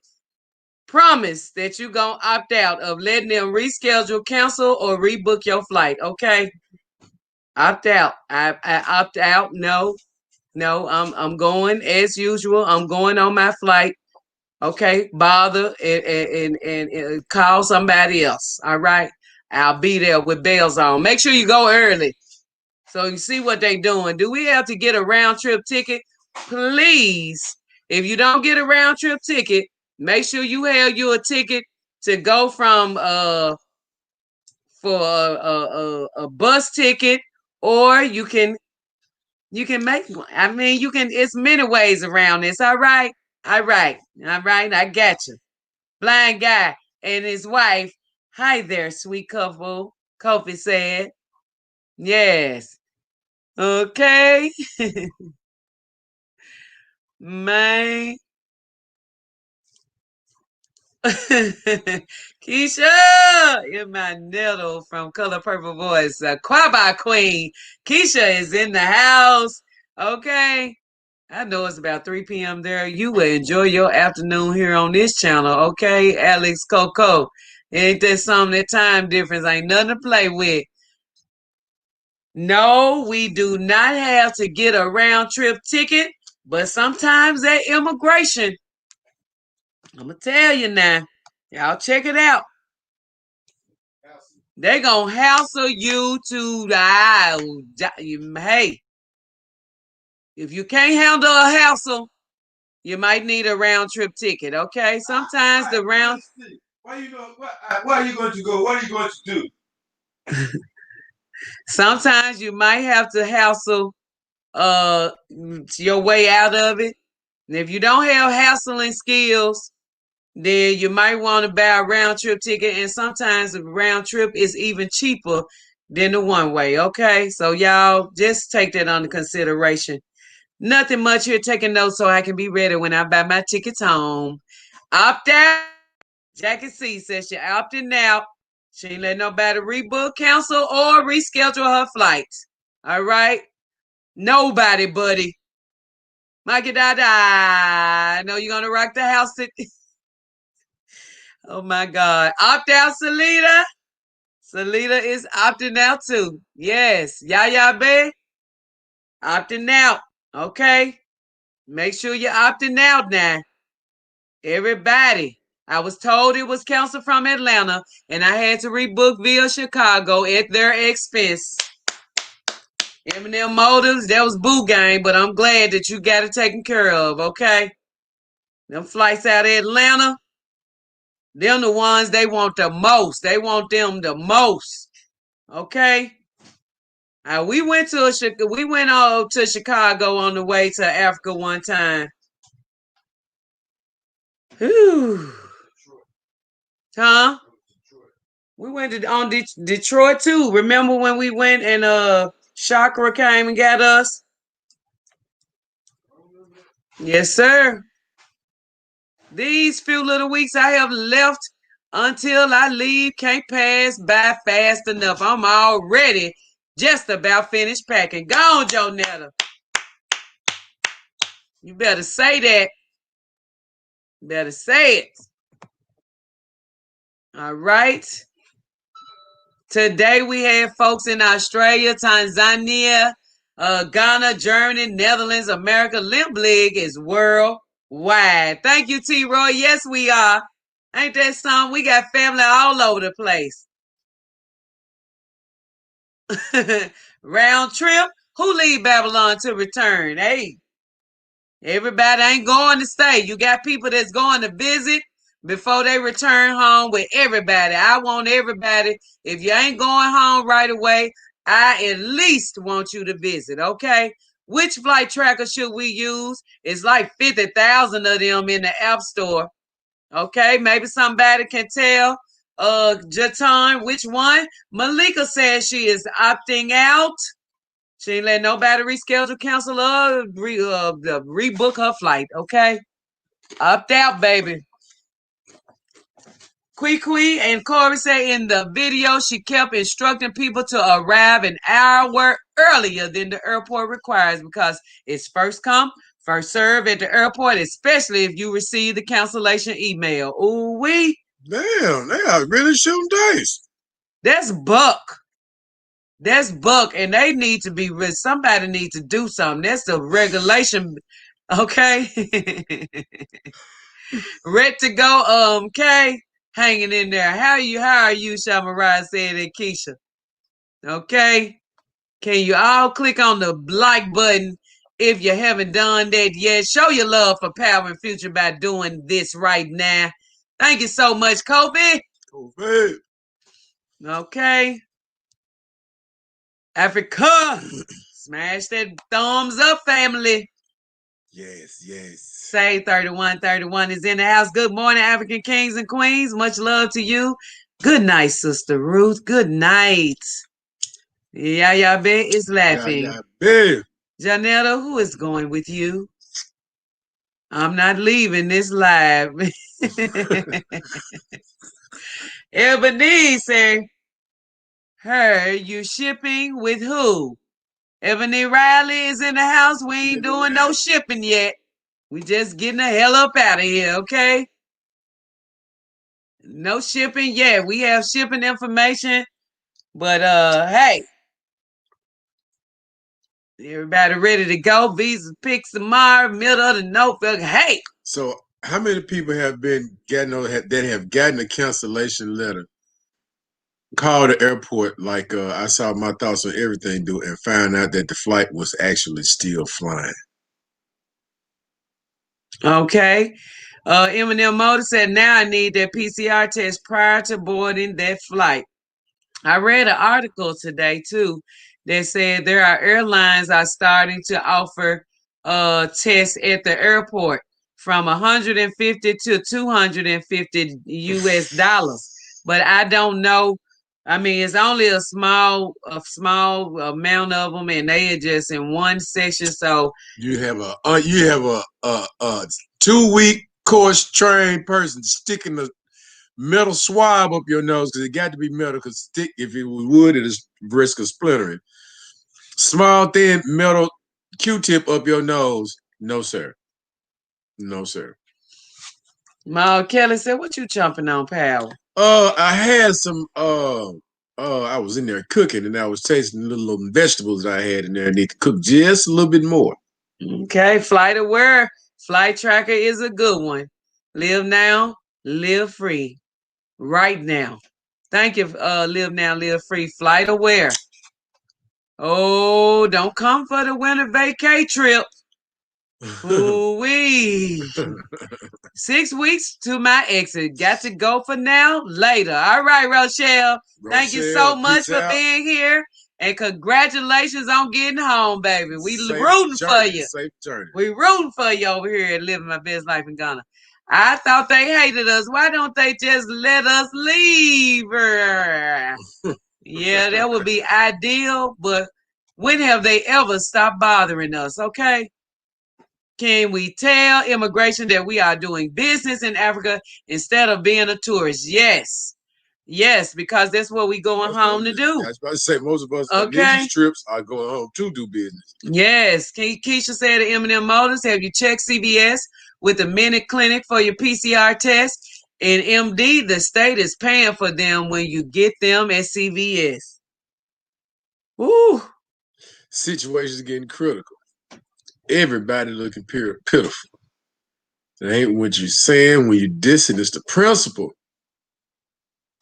Promise that you're gonna opt out of letting them reschedule, cancel, or rebook your flight. Okay. Opt out. I opt out. No. I'm going as usual. I'm going on my flight. Okay. Bother and call somebody else. All right. I'll be there with bells on. Make sure you go early. So you see what they're doing. Do we have to get a round trip ticket? Please, if you don't get a round trip ticket, make sure you have you a ticket to go from for a bus ticket, or you can make one. I mean, you can. It's many ways around this. All right. I got you. Blind guy and his wife. Hi there, sweet couple. Kofi said. Yes. Okay. Man. Keisha in my nettle from Color Purple Voice. Quaba Queen. Keisha is in the house. Okay. I know it's about 3 p.m. there. You will enjoy your afternoon here on this channel, okay? Alex Coco. Ain't that something? That time difference ain't nothing to play with. No, we do not have to get a round trip ticket, but sometimes that immigration, I'm going to tell you now, y'all check it out. They going to hassle you to the, hey, if you can't handle a hassle, you might need a round trip ticket, okay? Sometimes the round... Where are you going to go? What are you going to do? Sometimes you might have to hassle your way out of it. And if you don't have hassling skills, then you might want to buy a round trip ticket. And sometimes the round trip is even cheaper than the one way. Okay. So y'all just take that under consideration. Nothing much here, taking notes so I can be ready when I buy my tickets home. Opt out. Jackie C says she opting out. She ain't let nobody rebook, cancel, or reschedule her flight. All right. Nobody, buddy. Mikey Dada. I know you're gonna rock the house. Oh my God. Opt out, Salita. Salita is opting out too. Yes. Yaya Bay. Opting out. Okay. Make sure you're opting out now. Everybody. I was told it was canceled from Atlanta and I had to rebook via Chicago at their expense. Eminem Motives, that was boo game, but I'm glad that you got it taken care of, okay? Them flights out of Atlanta, them the ones they want the most. They want them the most, okay? We went to Chicago on the way to Africa one time. Whew. Huh? We went on Detroit too. Remember when we went and Chakra came and got us? Yes, sir. These few little weeks I have left until I leave can't pass by fast enough. I'm already just about finished packing. Go on, Jonetta. You better say that. You better say it. All right. Today we have folks in Australia, Tanzania, Ghana, Germany, Netherlands, America. Limp League is worldwide. Thank you, T-Roy. Yes, we are. Ain't that something? We got family all over the place. Round trip? Who leave Babylon to return? Hey, everybody ain't going to stay. You got people that's going to visit before they return home with everybody. I want everybody. If you ain't going home right away, I at least want you to visit, okay? Which flight tracker should we use? It's like 50,000 of them in the App Store. Okay, maybe somebody can tell Jatan which one. Malika says she is opting out. She ain't let nobody reschedule, cancel, or rebook her flight. Okay, opt out, baby. Kui and Corey say in the video she kept instructing people to arrive an hour earlier than the airport requires because it's first come, first serve at the airport, especially if you receive the cancellation email. Ooh wee. Damn, they are really shooting dice. That's Buck. That's Buck, and they need to be. Somebody needs to do something. That's the regulation. Okay. Ready to go. Kay, hanging in there. How are you, Shamarai said it, Keisha. Okay. Can you all click on the like button if you haven't done that yet? Show your love for Power and Future by doing this right now. Thank you so much, Kobe. Kobe. Okay. Africa. Smash that thumbs up, family. Yes, yes. Say 3131 is in the house. Good morning, African kings and queens. Much love to you. Good night, Sister Ruth. Good night. Yaya Bay is laughing. Yaya Bay. Janetta, who is going with you? I'm not leaving this live. Ebony said, "Hey, you shipping with who?" Ebony Riley is in the house. We ain't doing no shipping yet. We just getting the hell up out of here, okay? No shipping yet. We have shipping information, but hey, everybody ready to go. Visa picks tomorrow, middle of the notebook. Hey. So, how many people have been getting that have gotten a cancellation letter? Called the airport, like I saw my thoughts on everything, do, and found out that the flight was actually still flying. Okay. Eminem Motor said, now I need that PCR test prior to boarding that flight. I read an article today too that said there are airlines are starting to offer tests at the airport from 150 to 250 US dollars. But I don't know. I mean, it's only a small amount of them, and they are just in one section. So you have a 2-week course trained person sticking the metal swab up your nose because it got to be metal because stick if it was wood it is risk of splintering. Small thin metal Q-tip up your nose. No sir. No sir. Ma Kelly said, "What you chomping on, pal?" I had some I was in there cooking and I was tasting the little vegetables that I had in there. I need to cook just a little bit more. Okay, Flight Aware. Flight Tracker is a good one. Live now, live free. Right now. Thank you, Live Now, Live Free. Flight Aware. Oh, don't come for the winter vacay trip. Ooh-wee. 6 weeks to my exit. Got to go for now, later. All right, Rochelle. Thank you so much for being here. And congratulations on getting home, baby. We rooting for you. Safe journey. We rooting for you over here at Living My Best Life in Ghana. I thought they hated us. Why don't they just let us leave? Yeah, that would be ideal, but when have they ever stopped bothering us? Okay. Can we tell immigration that we are doing business in Africa instead of being a tourist? Yes. Yes, because that's what we going home to do. I was about to say most of us on these trips are going home to do business. Yes. Keisha said to Eminem Motors, have you checked CVS with the Minute Clinic for your PCR test? And MD, the state is paying for them when you get them at CVS. Woo. Situation's getting critical. Everybody looking pitiful. It ain't what you're saying when you're dissing, it's the principle.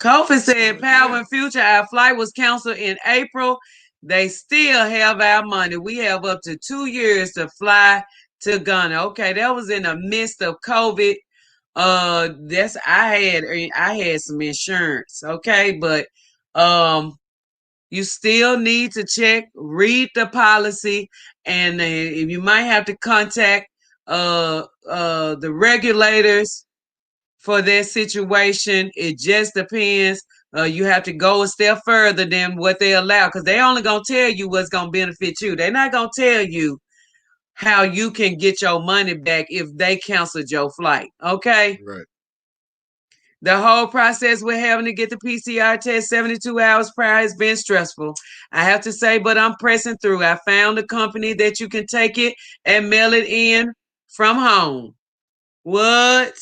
Kofi said, Powwah and PhuCha, our flight was canceled in April. They still have our money. We have up to 2 years to fly to Ghana. Okay, that was in the midst of COVID. That's I had some insurance, okay, but you still need to check, read the policy, and you might have to contact the regulators for that situation. It just depends. You have to go a step further than what they allow because they only gonna tell you what's gonna benefit you. They're not gonna tell you how you can get your money back if they canceled your flight. Okay. Right. The whole process with having to get the PCR test 72 hours prior has been stressful. I have to say, but I'm pressing through. I found a company that you can take it and mail it in from home. What?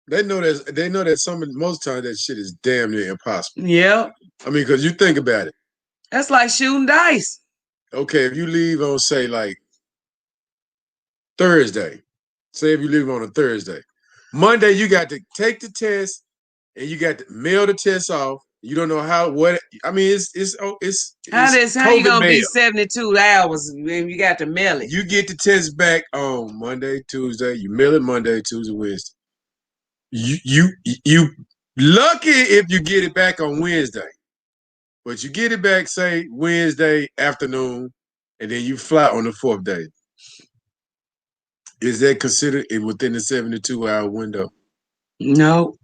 They know that most times that shit is damn near impossible. Yeah. I mean, because you think about it. That's like shooting dice. Okay, if you leave on, say, like Thursday, say if you leave on a Thursday, Monday you got to take the test and you got to mail the test off. You don't know how I mean it's how you gonna be 72 hours when you got to mail it? You get the test back on Monday, Tuesday. You mail it Monday, Tuesday, Wednesday. You lucky if you get it back on Wednesday, but you get it back say Wednesday afternoon, and then you fly on the 4th day. Is that considered within the 72-hour window? No.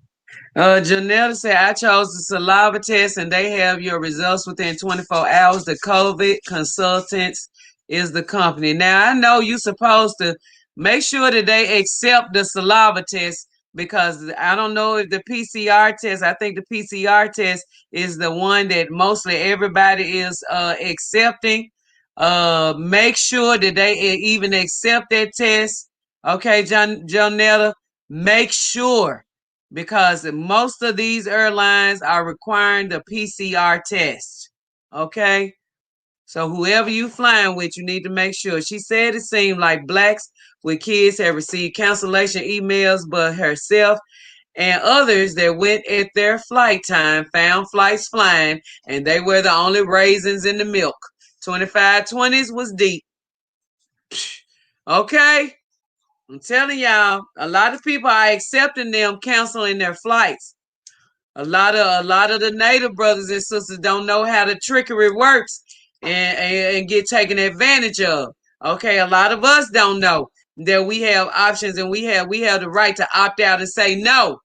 Janelle said, I chose the saliva test and they have your results within 24 hours. The COVID consultants is the company. Now, I know you're supposed to make sure that they accept the saliva test because I don't know if the PCR test, I think the PCR test is the one that mostly everybody is accepting. Make sure that they even accept that test. Okay, Jonetta, make sure, because most of these airlines are requiring the PCR test. Okay, so whoever you flying with, you need to make sure. She said it seemed like blacks with kids have received cancellation emails, but herself and others that went at their flight time found flights flying, and they were the only raisins in the milk. 2520s was deep. Okay, I'm telling y'all, a lot of people are accepting them canceling their flights. A lot of the native brothers and sisters don't know how the trickery works and get taken advantage of. Okay, a lot of us don't know that we have options and we have the right to opt out and say no.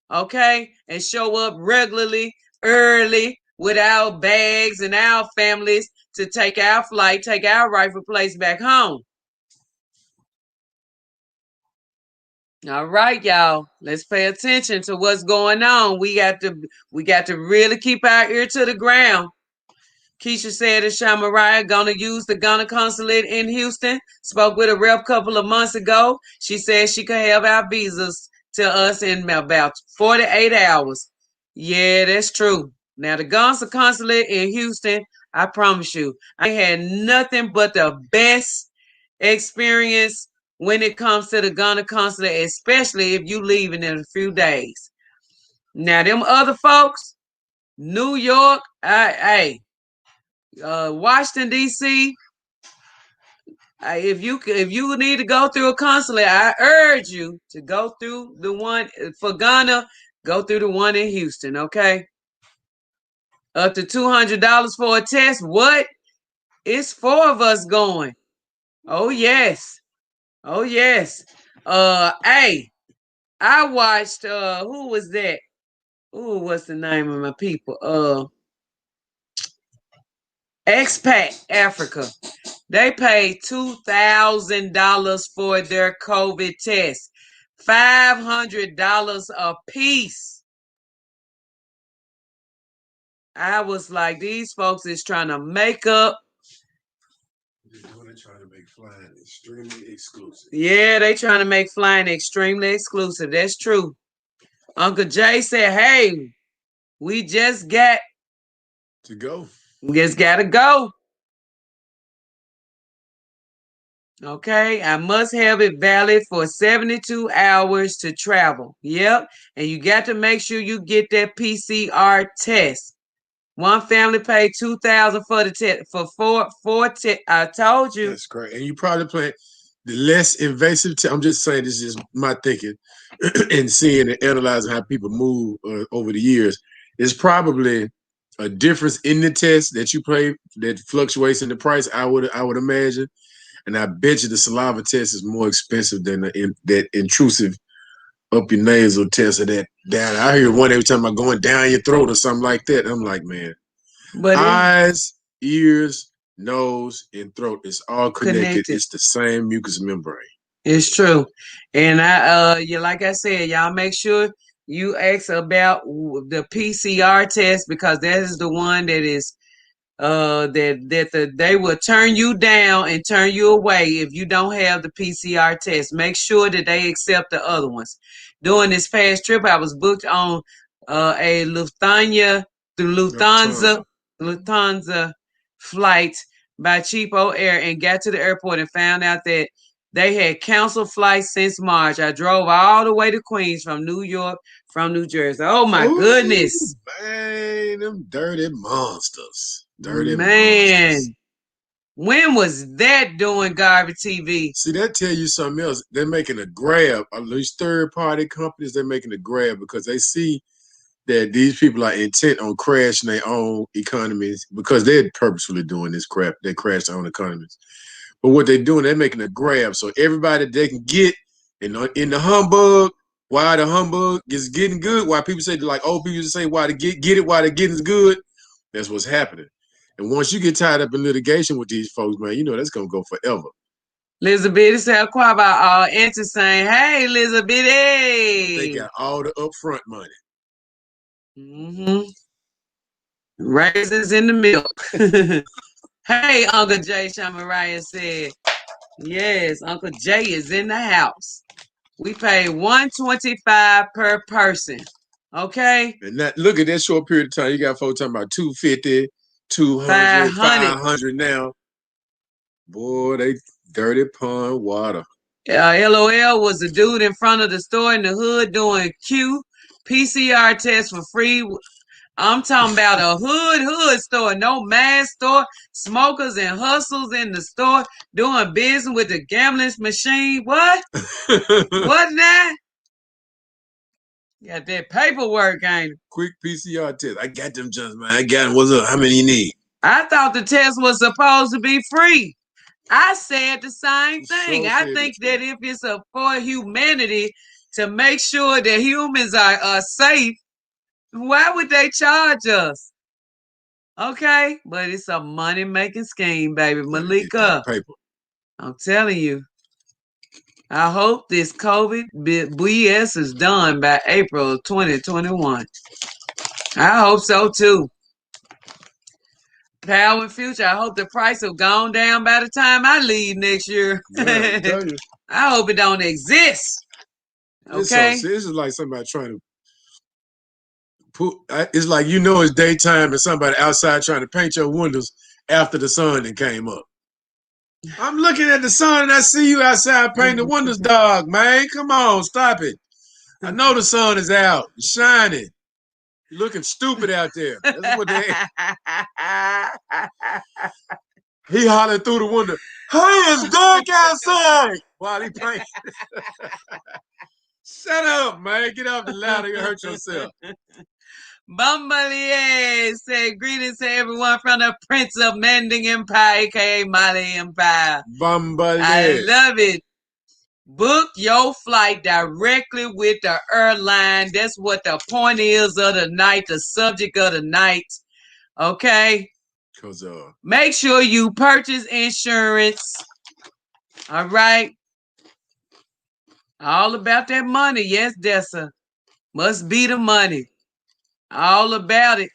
Okay, and show up regularly, early, with our bags and our families to take our flight, take our rightful place back home. All right, y'all. Let's pay attention to what's going on. We got to really keep our ear to the ground. Keisha said that Shamariah gonna use the Ghana consulate in Houston. Spoke with a rep a couple of months ago. She said she could have our visas to us in about 48 hours. Yeah, that's true. Now the Ghana consulate in Houston, I promise you, I had nothing but the best experience when it comes to the Ghana consulate, especially if you leaving in a few days. Now them other folks, New York, hey, Washington D.C. If you need to go through a consulate, I urge you to go through the one for Ghana. Go through the one in Houston, okay? Up to $200 for a test. What? It's four of us going. Oh yes. Oh yes. Hey, I watched. Who was that? Ooh, what's the name of my people? Expat Africa. They paid $2,000 for their COVID test, $500 a piece. I was like, these folks is trying to make up. They're trying to make flying extremely exclusive. Yeah, they trying to make flying extremely exclusive. That's true. Uncle Jay said, "Hey, we just got to go. We just gotta go. Okay, I must have it valid for 72 hours to travel. Yep, and you got to make sure you get that PCR test. One family paid $2,000 for the test for four test. I told you. That's great, and you probably play the less invasive. I'm just saying, this is my thinking, and seeing and analyzing how people move over the years. It's probably a difference in the test that you play that fluctuates in the price. I would imagine. And I bet you the saliva test is more expensive than that intrusive up your nasal test or that down. I hear one every time I'm going down your throat or something like that. I'm like, man, but eyes, ears, nose, and throat is all connected. It's the same mucous membrane. It's true. And like I said, y'all make sure you ask about the PCR test, because that is the one that is they will turn you down and turn you away if you don't have the PCR test. Make sure that they accept the other ones. During this past trip, I was booked on a Lufthansa flight by Cheapo Air, and got to the airport and found out that they had canceled flights since March. I drove all the way to Queens from New York, from New Jersey. Oh my goodness. Man, them dirty monsters. Dirty man. monsters. When was that doing garbage TV? See, that tell you something else. They're making a grab. These third-party companies, they're making a grab because they see that these people are intent on crashing their own economies, because they're purposefully doing this crap. They crash their own economies. But what they're doing, they're making a grab. So everybody they can get in the humbug, while the humbug is getting good, while people say, like old people used to say, why to get it while the getting's good, that's what's happening. And once you get tied up in litigation with these folks, man, you know that's going to go forever. Elizabeth said, "Quite about Auntie saying, hey, Elizabeth, They got all the upfront money. Mm-hmm. Raisins in the milk." Hey, Uncle Jay, Shamariah said, yes, Uncle Jay is in the house. We pay $125 per person. Okay? And that, look at that short period of time. You got folks talking about 250, 200, 500 now. Boy, they dirty pond water. LOL was the dude in front of the store in the hood doing PCR test for free. I'm talking about a hood store, no mask store, smokers and hustles in the store, doing business with the gambling machine. What? What now? Got that paperwork, ain't it? Quick PCR test. I got them just, man. I got them. What's up? How many you need? I thought the test was supposed to be free. I said the same thing. I think that if it's for humanity to make sure that humans are safe, why would they charge us? Okay, but it's a money-making scheme, baby. Malika, I'm telling you. I hope this COVID BS is done by April 2021. I hope so too. Power and PhuCha, I hope the price have gone down by the time I leave next year. Yeah, I hope it don't exist. Okay? This is like somebody trying to it's like, you know, it's daytime and somebody outside trying to paint your windows after the sun that came up. I'm looking at the sun and I see you outside painting the windows, dog, man. Come on, stop it. I know the sun is out, it's shining. You're looking stupid out there. That's what they. He hollered through the window, hey, it's dark outside while he painting. Shut up, man. Get off the ladder. You hurt yourself. Bumbalier said, greetings to everyone from the Prince of Mending Empire, aka Mali Empire. Bumbalier. I love it. Book your flight directly with the airline. That's what the point is of the night, the subject of the night. Okay? Because make sure you purchase insurance. All right? All about that money. Yes, Dessa. Must be the money. All about it.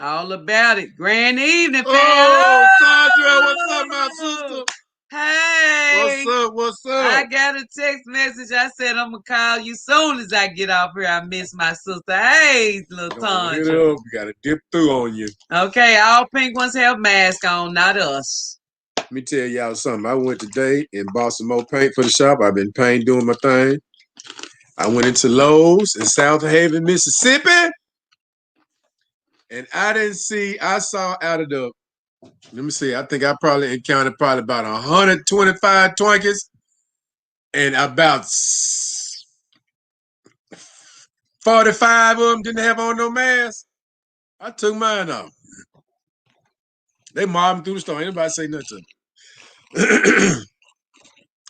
All about it. Grand evening, Pam. Oh, Sandra, what's up, my sister? Hey. What's up? I got a text message. I said I'm going to call you soon as I get off here. I miss my sister. Hey, little Tanja. You got to dip through on you. Okay, all pink ones have masks on, not us. Let me tell y'all something. I went today and bought some more paint for the shop. I've been painting, doing my thing. I went into Lowe's in South Haven, Mississippi. And I saw out of the, let me see, I think I probably encountered about 125 Twinkies and about 45 of them didn't have on no mask. I took mine off. They mobbing through the store. Ain't nobody say nothing to them.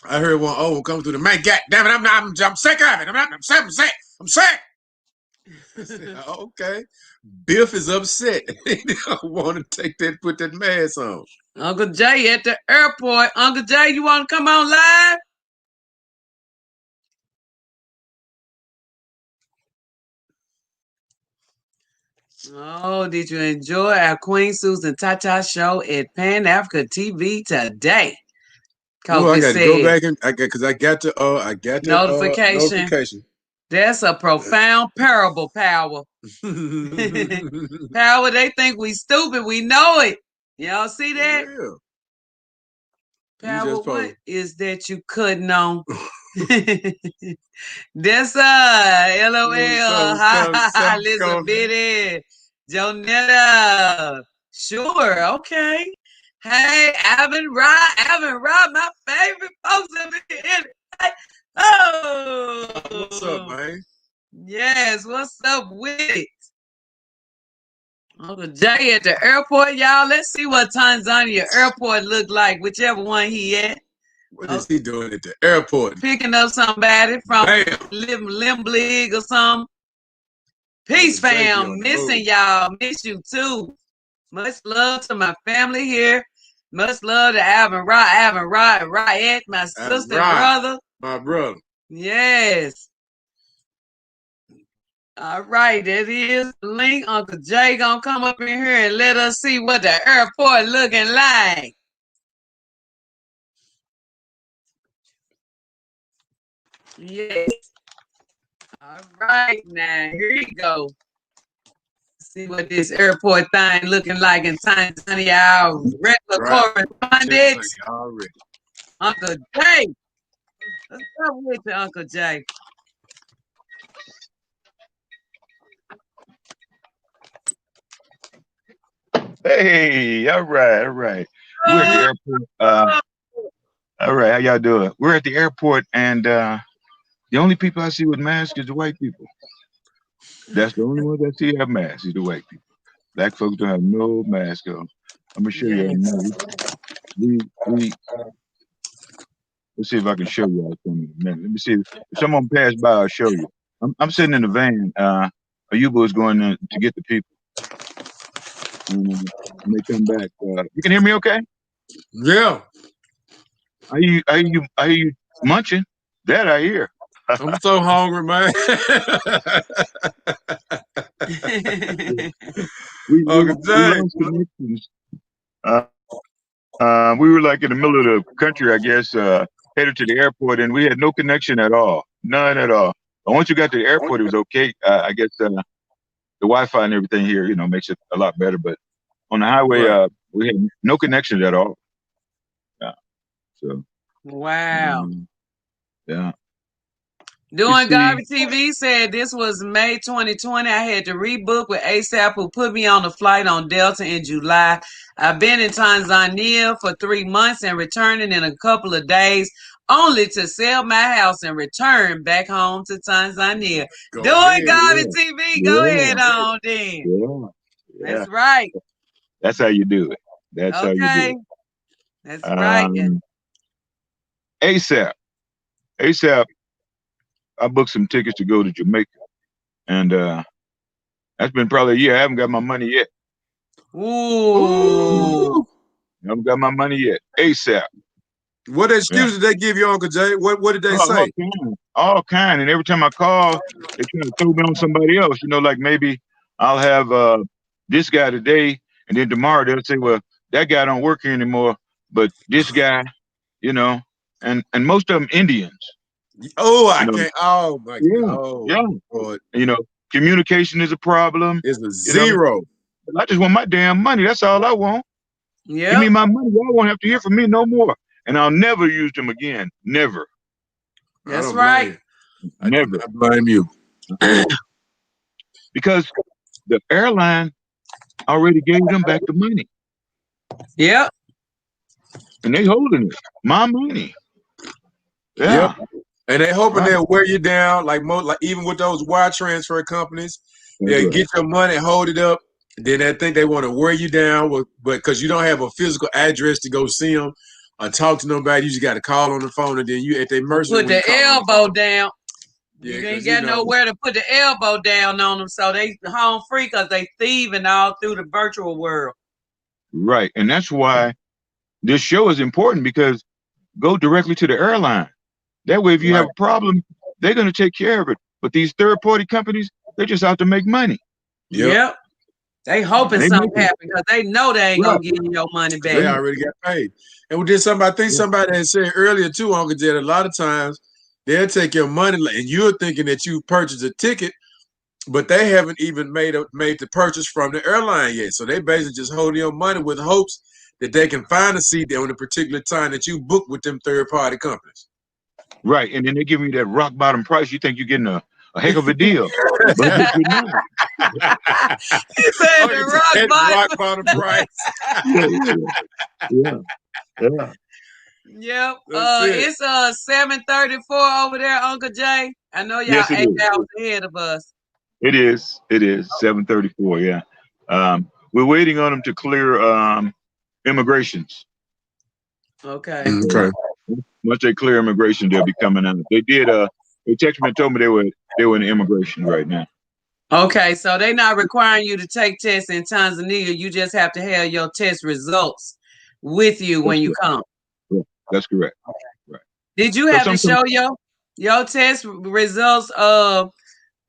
I heard one come through the man. God damn it, I'm sick of it. I'm sick. I said, okay. Biff is upset. He don't want to put that mask on. Uncle Jay at the airport. Uncle Jay, you want to come on live? Oh, did you enjoy our Queen Susan Tata show at Pan Africa TV today? I got to go back and because I got the notification. That's a profound parable, Power. Power, they think we stupid. We know it. Y'all see that? Yeah. Power, what is that you cutting on? That's LOL. Elizabeth. Jonetta. Sure, okay. Hey, Alvin Rob, my favorite folks in here. Oh, what's up, man? Yes, what's up with it? Uncle Jay at the airport, y'all. Let's see what Tanzania airport look like, whichever one he at. What is he doing at the airport? Picking up somebody from Limblig or something. Peace, fam. Missing y'all. Miss you too. Much love to my family here. Much love to Alvin Riot, my sister and brother. My brother. Yes. All right, that is the link. Uncle Jay gonna come up in here and let us see what the airport looking like. Yes. All right, now here you go. See what this airport thing looking like in Tanzania. Our regular correspondent, Uncle Jay. What's up with you, Uncle Jay? Hey, all right, all right. We're at the airport. All right, how y'all doing? We're at the airport, and the only people I see with masks is the white people. That's the only ones I see have masks is the white people. Black folks don't have no mask on. I'm gonna show you all now. We let's see if I can show you all something in a minute. Let me see if someone passed by. I'll show you. I'm sitting in the van. A U-boat is going to get the people. When they come back, you can hear me okay? Yeah. Are you munching? That I hear. I'm so hungry, man. we lost connections. We were like in the middle of the country, I guess, headed to the airport, and we had no connection at all, none at all. But once you got to the airport, it was okay. I guess the Wi-Fi and everything here, makes it a lot better. But on the highway, we had no connections at all. Yeah. So. Wow. Yeah. Doing Garvey TV said this was May 2020. I had to rebook with ASAP, who put me on a flight on Delta in July. I've been in Tanzania for 3 months and returning in a couple of days, only to sell my house and return back home to Tanzania. Doing Garvey TV, go ahead on then. Yeah. That's right. That's how you do it. That's how you do it. That's right. ASAP. I booked some tickets to go to Jamaica, and that's been probably a year. I haven't got my money yet. Ooh. I haven't got my money yet. ASAP. What excuse did they give you, Uncle Jay? What did they say? All kind. And every time I call, they try to throw me on somebody else. Like maybe I'll have this guy today, and then tomorrow they'll say, well, that guy don't work here anymore, but this guy, and most of them Indians. Oh, I can't. Oh my God. Yeah. God. Communication is a problem. It's a zero. I just want my damn money. That's all I want. Yeah. Give me my money. Y'all won't have to hear from me no more. And I'll never use them again. Never. That's right. Never. I blame you. Because the airline already gave them back the money. Yep. And they holding it. My money. Yeah. Yep. And they hoping they'll wear you down, like even with those wire transfer companies, they'll get your money, hold it up. Then they think they want to wear you down, but because you don't have a physical address to go see them or talk to nobody, you just got to call on the phone, and then you at their mercy. Put the elbow down. Yeah, you ain't got nowhere to put the elbow down on them, so they home free because they thieving all through the virtual world. Right, and that's why this show is important, because go directly to the airline. That way, if you have a problem, they're going to take care of it. But these third-party companies, they're just out to make money. Yep. They hoping something happens because they know they ain't going to give you your money back. They already got paid. And we did somebody, I think somebody had said earlier too, Uncle Jed, a lot of times they'll take your money and you're thinking that you purchased a ticket, but they haven't even made the purchase from the airline yet. So they basically just hold your money with hopes that they can find a seat there on a particular time that you booked with them third-party companies. Right, and then they give you that rock bottom price. You think you're getting a heck of a deal, but you're not. He said the rock bottom price. Yeah. Yep. It's 7:34 over there, Uncle Jay. I know y'all 8 hours ahead of us. It is 7:34. Yeah. We're waiting on them to clear immigrations. Okay. Once they clear immigration, they'll be coming out. They did. They texted me and told me they were in immigration right now. Okay, so they're not requiring you to take tests in Tanzania. You just have to have your test results with you That's when you correct. come. Yeah, that's correct. Right. Did you So have to sometimes show your test results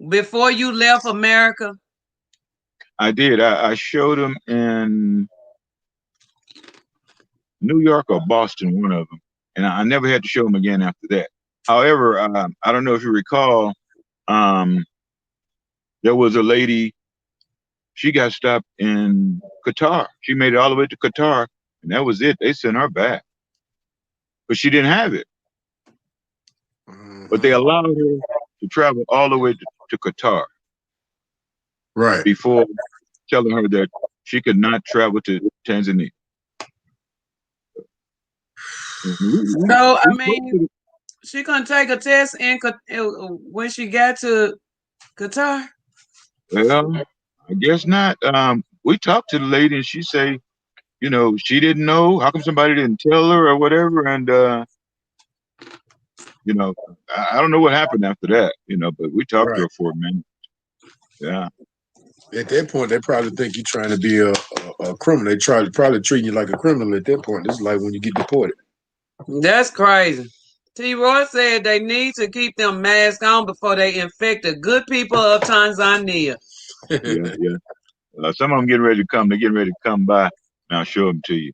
before you left America? I did. I showed them in New York or Boston, one of them, and I never had to show them again after that. However, I don't know if you recall, um, there was a lady. She got stopped in Qatar. She made it all the way to Qatar, and that was it. They sent her back, but she didn't have it. But they allowed her to travel all the way to Qatar Right. before telling her that she could not travel to Tanzania. So I mean, she couldn't take a test when she got to Qatar. Well, I guess not. We talked to the lady, and she say, she didn't know. How come somebody didn't tell her or whatever? And I don't know what happened after that. But we talked to Right. her for a minute. Yeah. At that point, they probably think you're trying to be a criminal. They probably treating you like a criminal at that point. This is like when you get deported. That's crazy. T. Roy said they need to keep them masks on before they infect the good people of Tanzania. Yeah. Some of them getting ready to come. They're getting ready to come by, and I'll show them to you.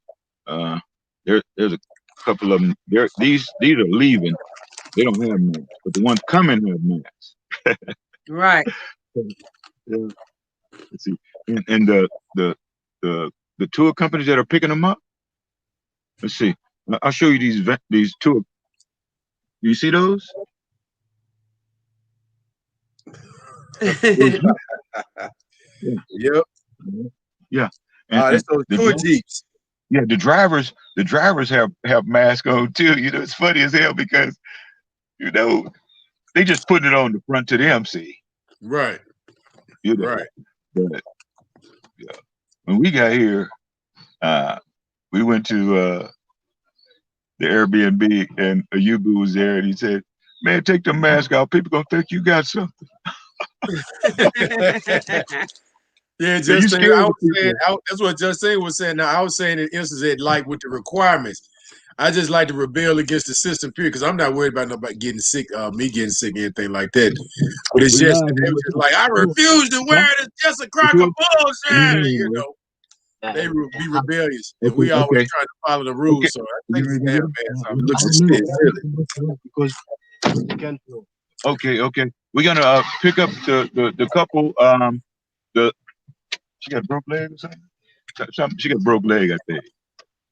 There's a couple of them. These are leaving. They don't have masks, but the ones coming have masks. Right. Yeah. Let's see. And the tour companies that are picking them up. Let's see. I'll show you these tour. You see those? Yep. Yeah. That's those tour jeeps. Yeah, the drivers have masks on too. It's funny as hell because they just put it on the front to them. See. Right. Right. But yeah, when we got here, we went to the Airbnb, and Ayubu was there, and he said, "Man, take the mask off. People gonna think you got something." Yeah, Justine, I was saying, that's what Justine was saying. Now, I was saying in instances like with the requirements, I just like to rebel against the system, period, because I'm not worried about nobody getting sick, me getting sick, anything like that. But it's just, it was just like, I refuse to wear it. It's just a crock of bullshit, They be rebellious, and we always try to follow the rules. So I think it's damn bad. It looks because you can't. Okay. We're gonna pick up the couple. She got a broke leg or something. She got a broke leg, I think.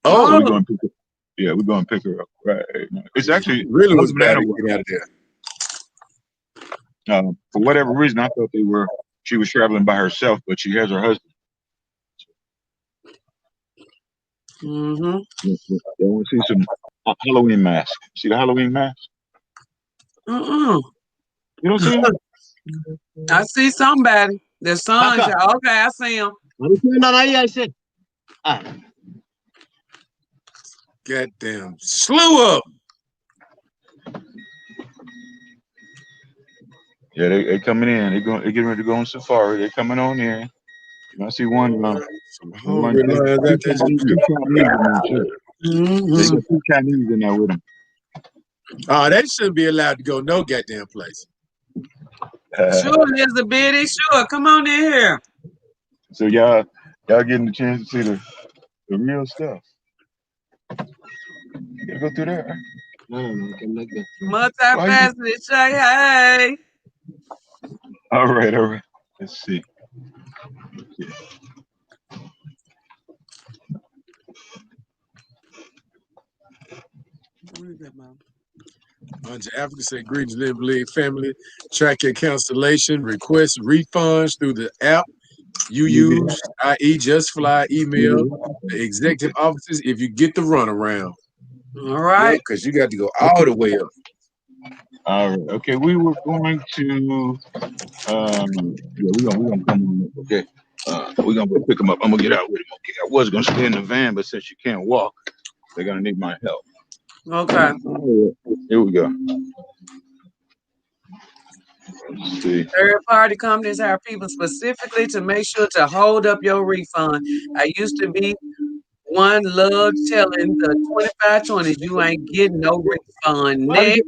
Oh, so we're gonna pick her. Yeah, we're gonna pick her up. Right. It's actually really was bad to get out of there. For whatever reason, I thought she was traveling by herself, but she has her husband. Mm-hmm. They want to see some Halloween mask. See the Halloween mask? You don't see him? I see somebody. The sun. Okay, I see him. I said. Goddamn, slew up. Yeah, they coming in. They getting ready to go on safari. They coming on in. I see one. Two Chinese in there with them. Oh, they shouldn't be allowed to go no goddamn place. Sure, Elizabeth. Sure, come on in here. So y'all getting the chance to see the real stuff. You gotta go through there. Right? No, I can like that. Multifaceted, say hey. All right. Let's see. Bunch of Africans say greetings, Livingmybestlifeinghana family. Track your cancellation, request refunds through the app you use, i.e. Just Fly, email the executive offices if you get the runaround. All right. Because you got to go all the way up. All right. Okay, we were going to we're gonna come on up, okay. We're gonna go pick him up. I'm gonna get out with him. Okay. I was gonna stay in the van, but since you can't walk, they're gonna need my help. Okay. Here we go. Let's see. Third-party companies hire people specifically to make sure to hold up your refund. I used to be One love telling the 2520s you ain't getting no refund. How you Next.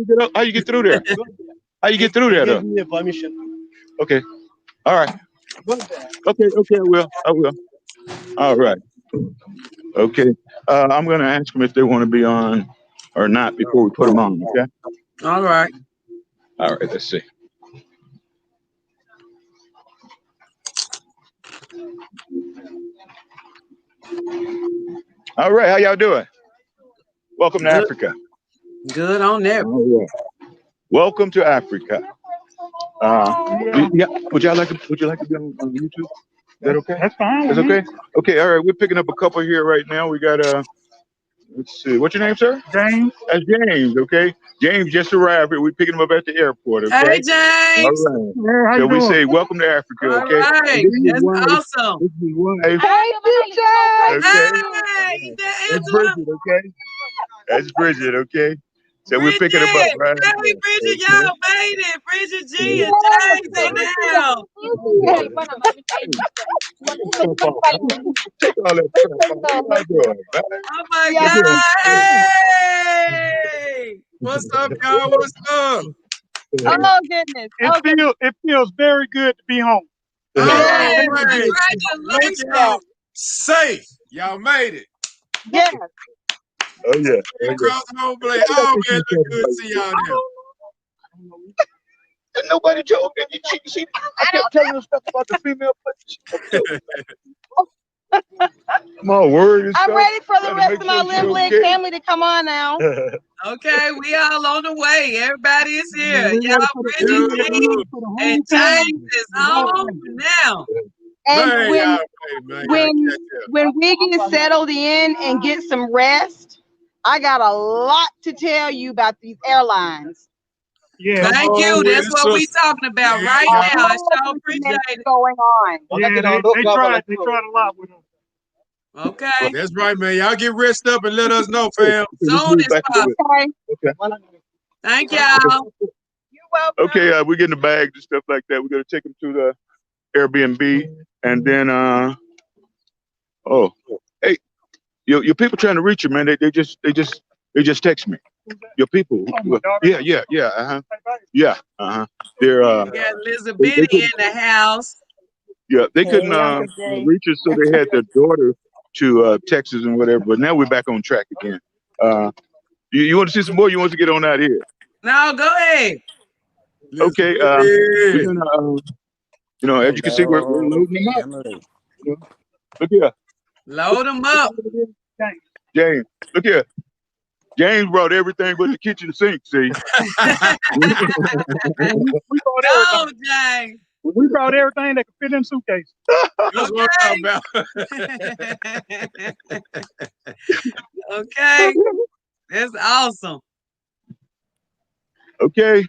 get up? How you get through there? How you get through there though? Give me a permission. Okay. All right. Okay. Okay. I will. I will. All right. Okay. I'm gonna ask them if they want to be on or not before we put them on. Okay. All right. All right. Let's see. All right. How y'all doing? Welcome to Good. Africa. Good on that. All right. Welcome to Africa. Yeah. Would y'all like to be on YouTube? Is that okay? That's fine. That's okay. Okay. All right. We're picking up a couple here right now. We got let's see. What's your name, sir? James. That's James. Okay. James just arrived here. We're picking him up at the airport. Okay. Hey, All James. right. Hey, how So you we doing? say welcome to Africa. All Okay. right. And this is his That's wife. awesome. This is his wife. Hey, PhuCha. Okay. Hey, That's Angela. Bridget. Okay. That's Bridget. Okay. So we're Bridget. picking him up right Hey, now. Bridget, Okay. y'all made it. Bridget G and James in the house. Take all that crap off. How y'all doing, man? Oh, my Yeah. God. Hey. What's up, y'all? What's up? Oh goodness. It feels very good to be home. Oh, Yes. great. Look y'all safe. Y'all made it. Yes. Oh yeah. Oh, Cross home play. Oh man, look good to see y'all there. yeah. Nobody told me. She, I kept telling her stuff about the female players. My word and I'm stuff. ready for the Trying to rest make of my sure she Live Leg okay. family to come on now. Okay, we all on the way. Everybody is here. We Y'all, ready for the Bridget Dude, G for the and whole James family. is home now. And man, when y'all made it, man. Y'all when catch up. when we get settled in and get some rest, I got a lot to tell you about these airlines. Yeah. Thank Come you. on with That's it, what we sister. talking about Yeah, right A y'all. now. I whole sure bunch of appreciate mess it. going on. Yeah, they tried a lot with them. Okay. That's right, man. Y'all get rest up and let us know, fam. Soon as possible. Okay. Okay. Thank y'all. You're welcome. Okay. We get in the bags and stuff like that. We're gonna take them to the Airbnb, and then oh, hey, your people trying to reach you, man. They just text me. Your people. Oh, my daughter. Yeah. Yeah. They're We got Elizabeth they in couldn't, the house. yeah, they couldn't Hey, Uncle Jay. reach us, so they had their daughter to Texas and whatever. But now we're back on track again. You want to see some more? You want to get on out here? No, go ahead. Okay. We're Yeah. gonna, as you can see, we're loading them up. Family. You know? Look here, Load them up. James. Look here. James brought everything but the kitchen sink. See, We brought Go, everything. James. We brought everything that could fit in suitcase. That's what I'm talking about. Okay. That's awesome. okay.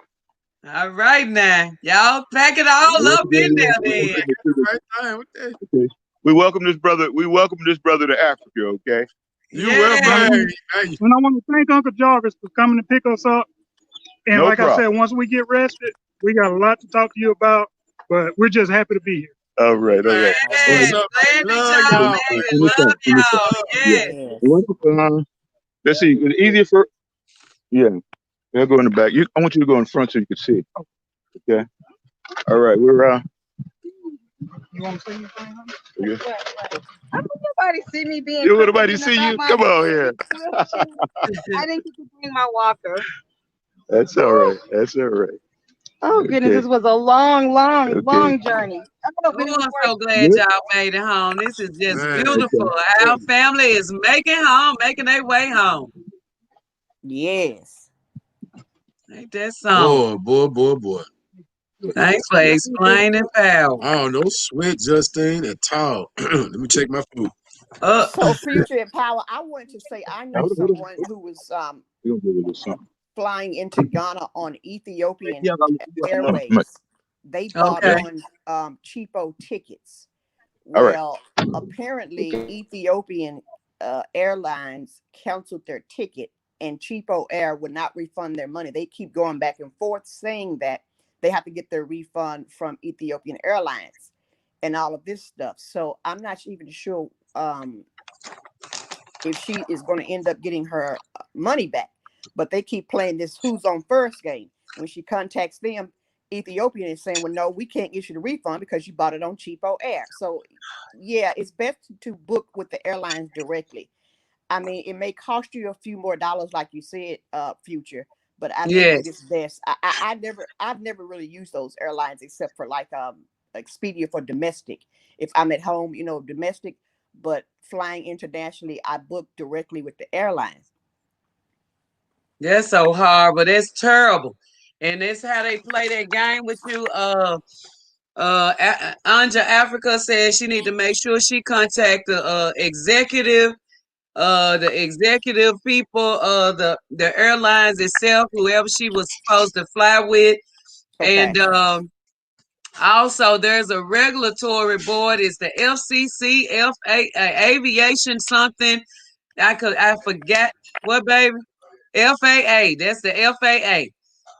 All right now. Y'all pack it all up in there then. Right time. What the- Okay. We welcome this brother. We welcome this brother to Africa. Okay. You well, Yeah. man. Hey, And I want to thank Uncle Jarvis for coming to pick us up. And No like I problem. said, once we get rested, we got a lot to talk to you about. But we're just happy to be here. All right. Man, what's up? glad Love that y'all y'all, made man. it. Love y'all. Yeah. Yes. Let's see. It's easier for. Yeah. They'll go in the back. I want you to go in front so you can see. Okay. All right. We're You want to say anything? Okay. I don't nobody see me being. You want nobody crooked see you? about Come my on here. wheelchair. I didn't get to bring my walker. That's all right. That's all right. Oh goodness, Okay. this was a long Okay. journey. I don't know if Oh, it was I'm worth so glad y'all made it home. This is just Man, beautiful. Okay. Our family is making their way home. Yes. Ain't that something? boy. Thanks for explaining, pal. Oh, no sweat, Justine, at all. Let me check my food. So PhuCha and Powwah, I wanted to say I know someone who was You're gonna give it something. flying into Ghana on Ethiopian Yeah. Airways. They bought Okay. on cheapo tickets. All right. Well, apparently Ethiopian Airlines canceled their ticket, and Cheapo Air would not refund their money. They keep going back and forth saying that they have to get their refund from Ethiopian Airlines and all of this stuff. So I'm not even sure if she is going to end up getting her money back. But they keep playing this who's on first game. When she contacts them, Ethiopian is saying, well, no, we can't issue the refund because you bought it on cheapo air. So yeah, it's best to book with the airlines directly. I mean, it may cost you a few more dollars, like you said, PhuCha, but I think Yes. that it's best. I've never really used those airlines except for like Expedia for domestic. If I'm at home, domestic, but flying internationally, I book directly with the airlines. That's so hard, but it's terrible. And that's how they play that game with you. Anja Africa says she need to make sure she contact the executive people, the airlines itself, whoever she was supposed to fly with. Okay. And also there's a regulatory board, it's the FCC, aviation something. I forgot what, baby. FAA, that's the FAA,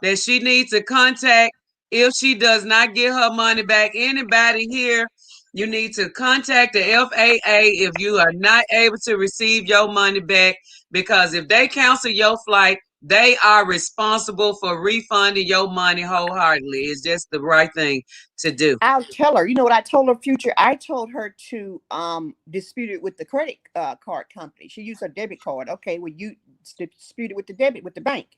that she needs to contact if she does not get her money back. Anybody here, you need to contact the FAA if you are not able to receive your money back, because if they cancel your flight, they are responsible for refunding your money wholeheartedly. It's just the right thing to do. I'll tell her. You know what I told her, PhuCha? I told her to dispute it with the credit card company. She used her debit card. Okay, well, you dispute it with the bank. Because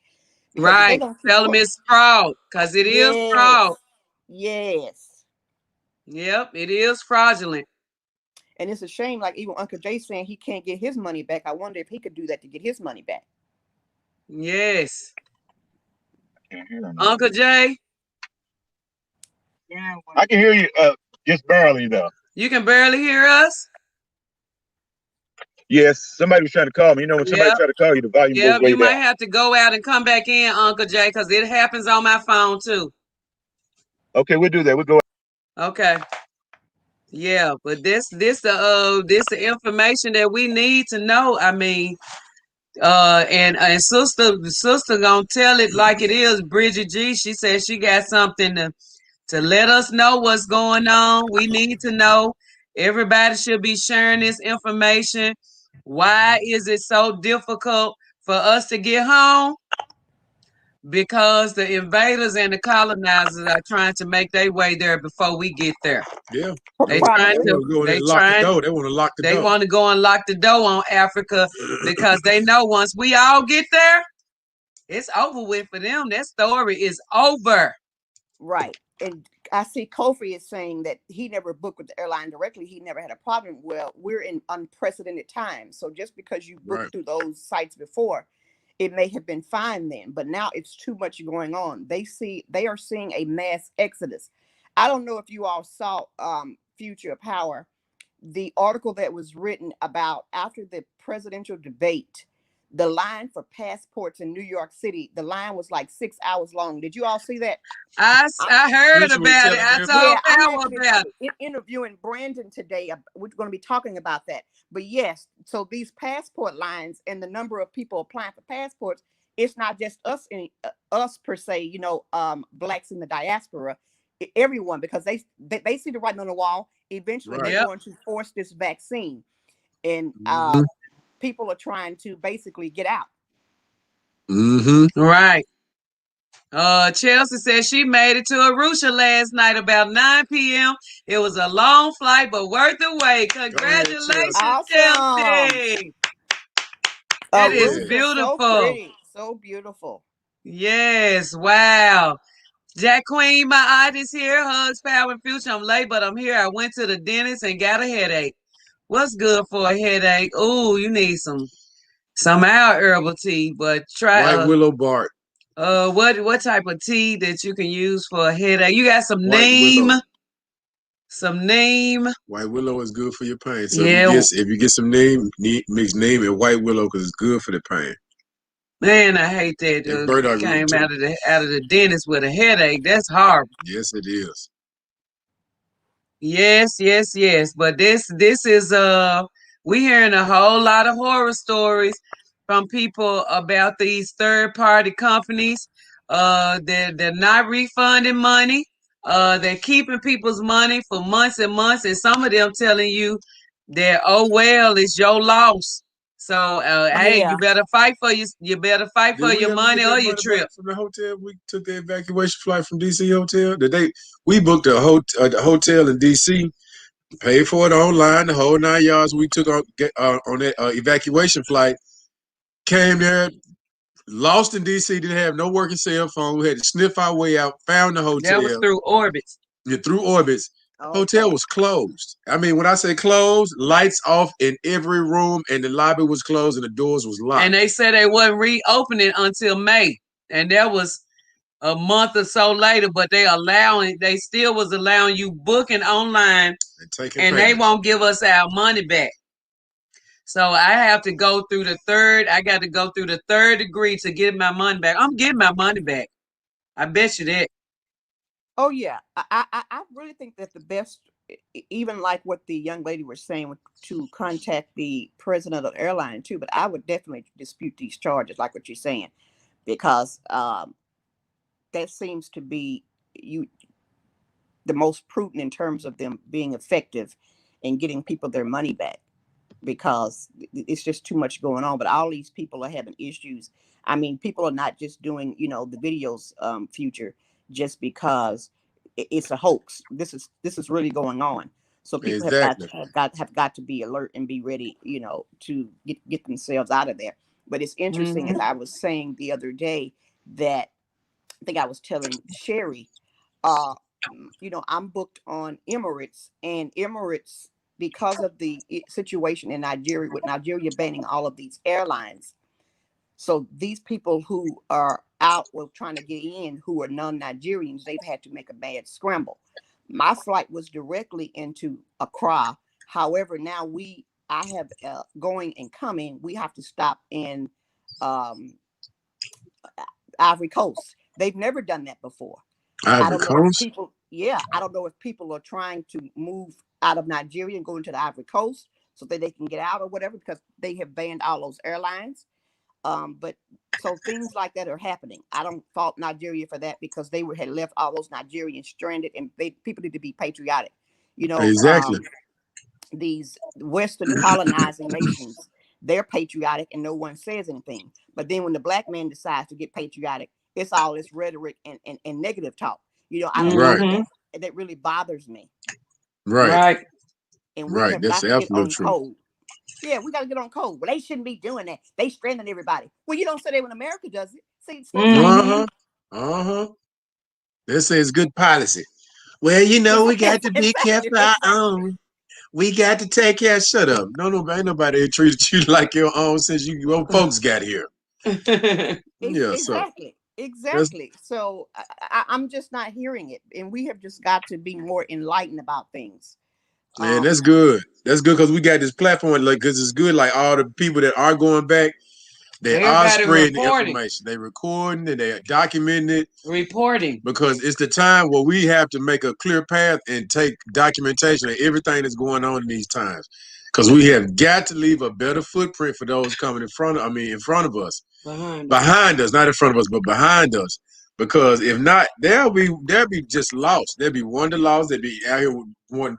if they Right. don't keep Tell them it's fraud, because it is fraud. yes. Yes. Yep, it is fraudulent. And it's a shame, like even Uncle Jay saying he can't get his money back. I wonder if he could do that to get his money back. Yes. I can't hear him. Uncle Jay, I can hear you, just barely though. you can barely hear us? Yes, somebody was trying to call me. You know, when somebody Yep. try to call you, the volume goes Yep, way you might down. have to go out and come back in, Uncle Jay, because it happens on my phone too. Okay, we'll do that. We'll go. Okay. Yeah, but this the information that we need to know. I mean, and sister gonna tell it like it is. Bridget G, she said she got something to let us know what's going on. We need to know. Everybody should be sharing this information. Why is it so difficult for us to get home? Because the invaders and the colonizers are trying to make their way there before we get there. Yeah. They Probably. trying to They lock the door. They want to lock the they door. want to go and lock the door on Africa because they know once we all get there, it's over with for them. That story is over. Right. And I see Kofi is saying that he never booked with the airline directly. He never had a problem. Well, we're in unprecedented times. So just because you booked through those sites before, it may have been fine then, but now it's too much going on. They are seeing a mass exodus. I don't know if you all saw Future Power, the article that was written about after the presidential debate, the line for passports in New York City, the line was like 6 hours long. Did you all see that? I heard about it. I told Power about it. Interviewing Brandon today. We're going to be talking about that. But yes, so these passport lines and the number of people applying for passports, it's not just us per se, blacks in the diaspora, everyone, because they see the writing on the wall. Eventually, they're going to force this vaccine, and people are trying to basically get out. Right. Chelsea said she made it to Arusha last night about 9 p.m. It was a long flight, but worth the wait. Congratulations, Chelsea. That is beautiful. So pretty, so beautiful. Yes, wow. Jack Queen, my aunt is here. Hugs, power, and future. I'm late, but I'm here. I went to the dentist and got a headache. What's good for a headache? Oh, you need some our herbal tea, but try white willow bark. What type of tea that you can use for a headache? You got some neem. Some neem. White willow is good for your pain. So if you get some neem, mix neem and white willow because it's good for the pain. Man, I hate that. Came out of the dentist with a headache. That's horrible. Yes, it is. Yes. But this is we hearing a whole lot of horror stories from people about these third party companies. They're not refunding money. They're keeping people's money for months and months, and some of them telling you that, oh well, it's your loss. So hey, Yeah. you better fight for you better fight for Did we your ever get money that or money your back trip. from the hotel? We took the evacuation flight from DC hotel. We booked a hotel in DC, paid for it online, the whole 9 yards. We took on that evacuation flight, came there, lost in DC, didn't have no working cell phone. We had to sniff our way out, found the That was hotel. through Orbitz. Through Orbitz. Hotel Okay. was closed. I mean, when I say closed, lights off in every room, and the lobby was closed, and the doors was locked. And they said they wasn't reopening until May, and that was a month or so later. But they still was allowing you booking online, and they won't give us our money back. So I have to go through the third. I got to go through the third degree to get my money back. I'm getting my money back. I bet you that. Oh yeah, I really think that the best, even like what the young lady was saying, to contact the president of the airline too. But I would definitely dispute these charges, like what you're saying, because that seems to be the most prudent in terms of them being effective in getting people their money back, because it's just too much going on. But all these people are having issues. I mean, people are not just doing, the videos, future, just because it's a hoax. This is really going on. So people Exactly. have got to be alert and be ready, to get themselves out of there. But it's interesting, as I was saying the other day, that I think I was telling Sherry, I'm booked on Emirates, and Emirates, because of the situation in Nigeria, with Nigeria banning all of these airlines. So these people who are out trying to get in, who are non-Nigerians, they've had to make a bad scramble. My flight was directly into Accra. However, now I have going and coming, we have to stop in Ivory Coast. They've never done that before. I don't know if people, I don't know if people are trying to move out of Nigeria and go into the Ivory Coast so that they can get out or whatever, because they have banned all those airlines. But so things like that are happening. I don't fault Nigeria for that, because they had left all those Nigerians stranded, and people need to be patriotic. Exactly. These Western colonizing nations, they're patriotic and no one says anything. But then when the black man decides to get patriotic, it's all this rhetoric and negative talk. I don't like that. That really bothers me. Right. And we have That's got to get absolute on truth. code. Yeah, we got to get on code. Well, they shouldn't be doing that. They stranding everybody. Well, you don't say that when America does it. See, They say it's good policy. Well, we got to be careful our own. We got to take care. Shut up. No, ain't nobody treated you like your own since your folks got here. Exactly. So I'm just not hearing it, and we have just got to be more enlightened about things. And that's good. That's good, because we got this platform, because it's good. Like, all the people that are going back, they are spreading the information. They recording and they documenting it. Reporting. Because it's the time where we have to make a clear path and take documentation of everything that's going on in these times. Because we have got to leave a better footprint for those coming in front of us. Behind us, not in front of us, but behind us. Because if not, they'll be just lost. They'll be wonder lost. They'll be out here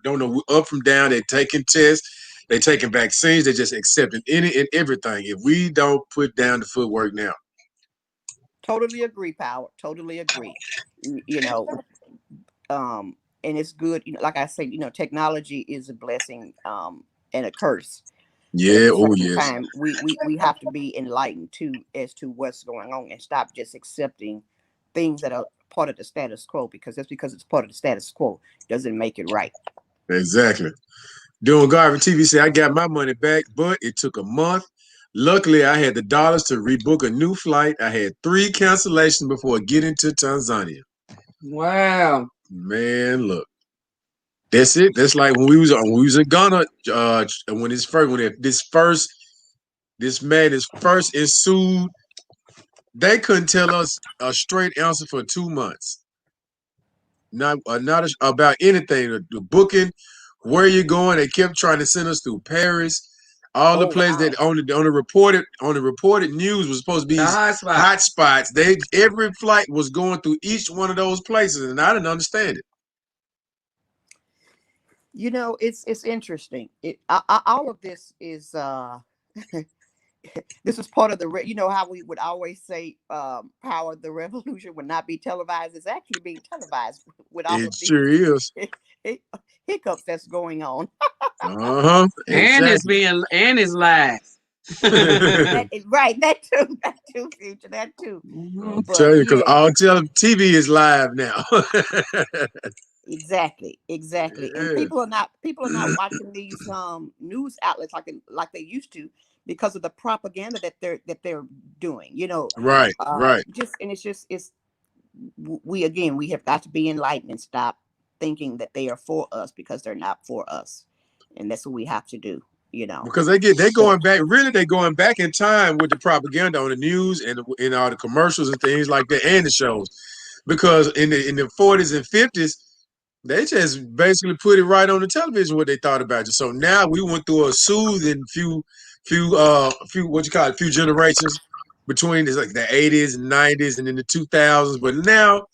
don't know up from down. They're taking tests. They're taking vaccines. They're just accepting any and everything. If we don't put down the footwork now. Totally agree, Power. Totally agree. And it's good. Like I say, technology is a blessing and a curse. But at the same time, we have to be enlightened too as to what's going on, and stop just accepting things that are part of the status quo, because it's part of the status quo doesn't make it right. Exactly. Doing Garvin TV said, I got my money back, but it took a month. Luckily, I had the dollars to rebook a new flight. I had 3 cancellations before getting to Tanzania. Wow. Man, look. That's it. That's like when we was in Ghana, when this man is first ensued, they couldn't tell us a straight answer for 2 months. Not about anything. The booking, where you're going. They kept trying to send us through Paris. All the places that on the reported news was supposed to be hot spots. Every flight was going through each one of those places, and I didn't understand it. It's interesting. All of this is this is part of the, you know how we would always say power of the revolution would not be televised. It's actually being televised with all It of sure is. these hiccups that's going on. Uh-huh. And Exactly. it's live. Right, that too, future, that too. I'll But tell you, because yeah, all TV is live now. exactly. And Yeah. people are not watching these news outlets like they used to because of the propaganda that they're doing. Right, right. It's we have got to be enlightened and stop thinking that they are for us, because they're not for us, and that's what we have to do. Because they're So going back, really, they're going back in time with the propaganda on the news and in all the commercials and things like that, and the shows. Because in the 40s and 50s, they just basically put it right on the television what they thought about you. So now we went through a soothing few generations between like the 80s and 90s and in the 2000s. But now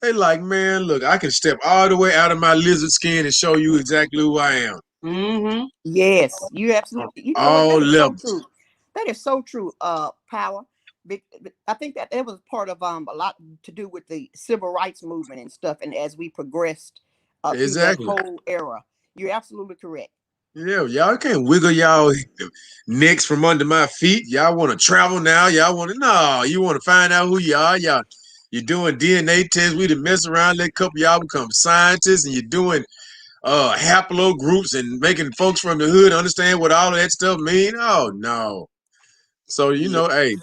they like, man, look, I can step all the way out of my lizard skin and show you exactly who I am Mm-hmm. yes, you on absolutely. You know what? all That is so levels. true. That is so true. Power. I think that it was part of a lot to do with the civil rights movement and stuff. And as we progressed through that Exactly. whole era, you're absolutely correct. Yeah, y'all can't wiggle y'all necks from under my feet. Y'all want to travel now. You want to find out who you are. You're doing DNA tests. We done mess around, let a couple of y'all become scientists, and you're doing haplo groups and making folks from the hood understand what all of that stuff mean. Oh no. So Yeah. hey,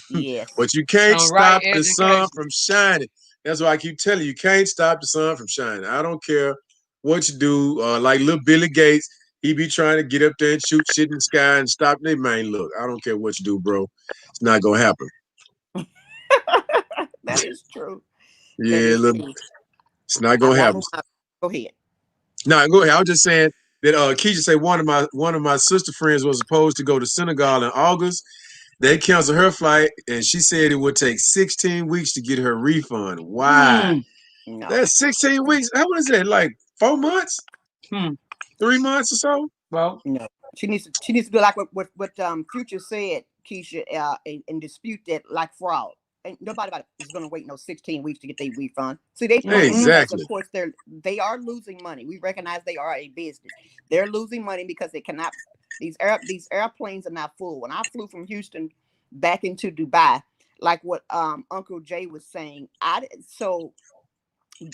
Yes. but you can't Some right stop the sun education. from shining. That's why I keep telling you, you can't stop the sun from shining. I don't care what you do. Like little Billy Gates, he be trying to get up there and shoot shit in the sky and stop. They man, look, I don't care what you do, bro. It's not gonna happen. That is true. That Yeah, is look, true. it's not I gonna got happen. one. Go ahead. No, go ahead. I was just saying that Keisha said one of my sister friends was supposed to go to Senegal in August. They canceled her flight, and she said it would take 16 weeks to get her refund. Why? Hmm. No. That's 16 weeks. How much is that? Like 4 months? Hmm. 3 months or so? Well, No, she needs to do like what Future said, Keisha, and dispute that like fraud. And nobody is going to wait no 16 weeks to get their refund. See, they're doing it mm-mm. because, of Exactly. course, they are losing money. We recognize they are a business. They're losing money because they cannot. These airplanes are not full. When I flew from Houston back into Dubai, like what Uncle Jay was saying, so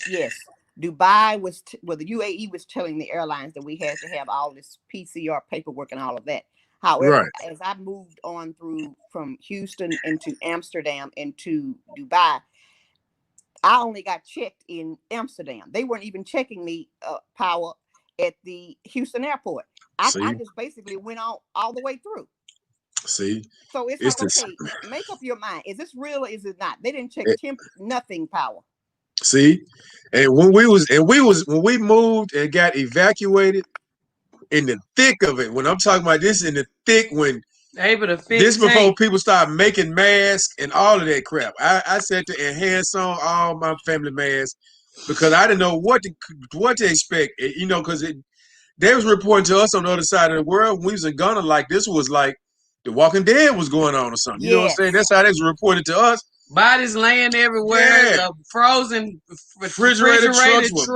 yes, Dubai the UAE was telling the airlines that we had to have all this PCR paperwork and all of that. However, Right. as I moved on through from Houston into Amsterdam into Dubai, I only got checked in Amsterdam. They weren't even checking me power at the Houston airport. I See, just basically went on all the way through. see, So it's it's like, this. okay, make up your mind. Is this real or is it not? They didn't check nothing power. See, and when we moved and got evacuated in the thick of it. When I'm talking about this in the thick, when able to this fit before tank. people start making masks and all of that crap. I said to enhance on all my family masks because I didn't know what to expect. Because they was reporting to us on the other side of the world. When we was in Ghana, like this was like The Walking Dead was going on or something. You know what I'm saying? Yes. That's how they was reported to us. Bodies laying everywhere. Yeah. The frozen Refrigerator trucks with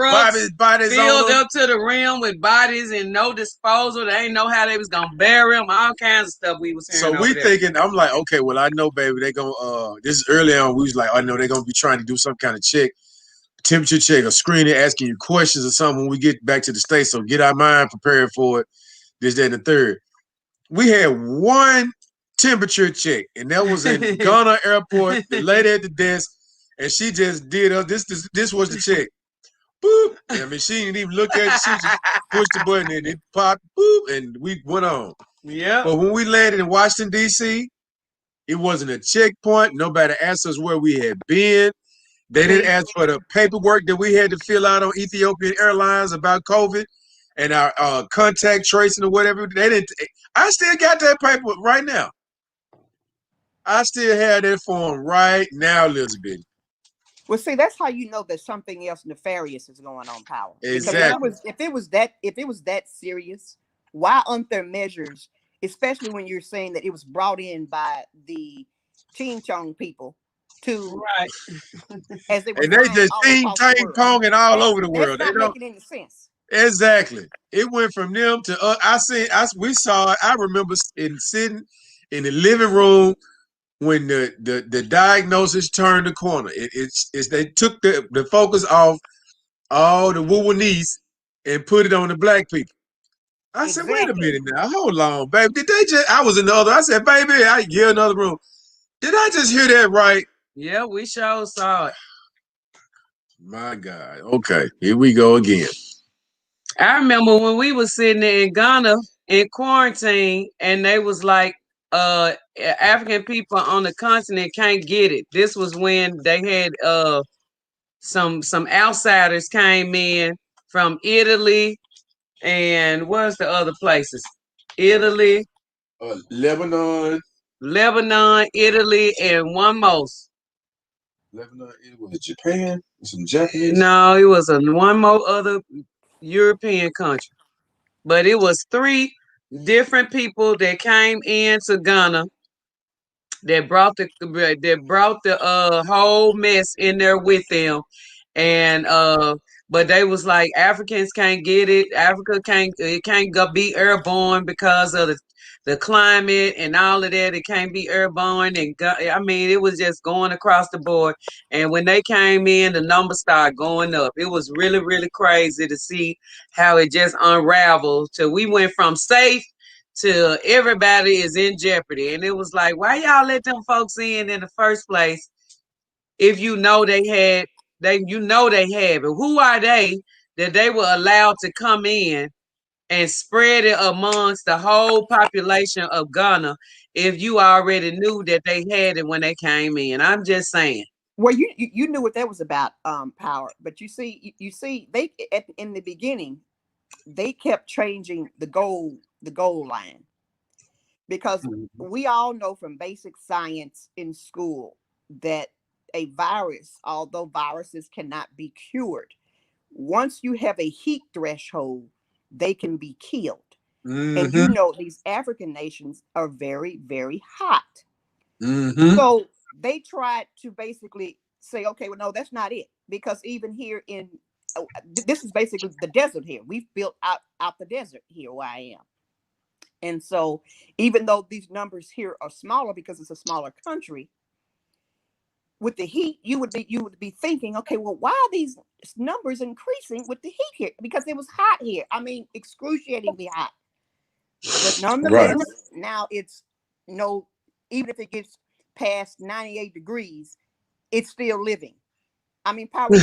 bodies on filled them. up to the rim with bodies and no disposal. They ain't know how they was gonna bury them. All kinds of stuff we was So hearing we over there. thinking, I'm like, okay, well, I know, baby, they gonna this is early on. We was like, I know they're gonna be trying to do some kind of check, temperature check, or screening, asking you questions or something when we get back to the States. So get our mind prepared for it. This, that, and the third. We had one temperature check, and that was in Ghana Airport. The lady at the desk, and she just did this was the check. Boop. I mean, she didn't even look at it. She just pushed the button and it popped. Boop, and we went on. Yeah. But when we landed in Washington, D.C., it wasn't a checkpoint. Nobody asked us where we had been. They didn't ask for the paperwork that we had to fill out on Ethiopian Airlines about COVID and our contact tracing or whatever. They didn't. I still got that paperwork right now. I still have that form right now, Elizabeth. Well, see, that's how you know that something else nefarious is going on, power. Because Exactly. if it was that serious, why aren't there measures? especially when you're saying that it was brought in by the Ching Chong people to, Right. as they were And they flying just all ting across the tang world. ponging all over the That's world. They not don't making any sense. exactly. It went from them to we saw it. I remember sitting in the living room when the diagnosis turned the corner. It's they took the focus off all the woo-woo-niece and put it on the black people. I said, wait a Exactly. minute now, hold on, baby. Did they just? I was in the other. I said, baby, I hear another room. Did I just hear that right? Yeah, we sure saw it. My God. Okay, here we go again. I remember when we was sitting there in Ghana in quarantine, and they was like, African people on the continent can't get it. This was when they had some outsiders came in from Italy and what's the other places? Italy, Lebanon. Lebanon, Italy, and one more. Lebanon. It was Japan. Some Japanese. No, it was one more other European country. But it was three different people that came into Ghana that brought the whole mess in there with them. And but they was like, Africans can't get it. Africa can't go be airborne because of the climate and all of that. It can't be airborne. And I mean, it was just going across the board. And when they came in, the numbers started going up. It was really, really crazy to see how it just unraveled. So we went from safe to everybody is in jeopardy. And it was like, why y'all let them folks in the first place if you know they had they have it? Who are they that they were allowed to come in and spread it amongst the whole population of Ghana if you already knew that they had it when they came in? I'm just saying. Well, you knew what that was about, Power. But you see, they in the beginning, they kept changing the goal line, because we all know from basic science in school that a virus, although viruses cannot be cured, once you have a heat threshold, they can be killed. And you know, these African nations are very, very hot. So they tried to basically say, okay, well, no, that's not it. Because even here this is basically the desert here. We've built out the desert here where I am. And so even though these numbers here are smaller because it's a smaller country, with the heat, you would be thinking, okay, well, why are these numbers increasing with the heat here? Because it was hot here. I mean, excruciatingly hot. But nonetheless, now it's even if it gets past 98 degrees, it's still living. I mean, Power, you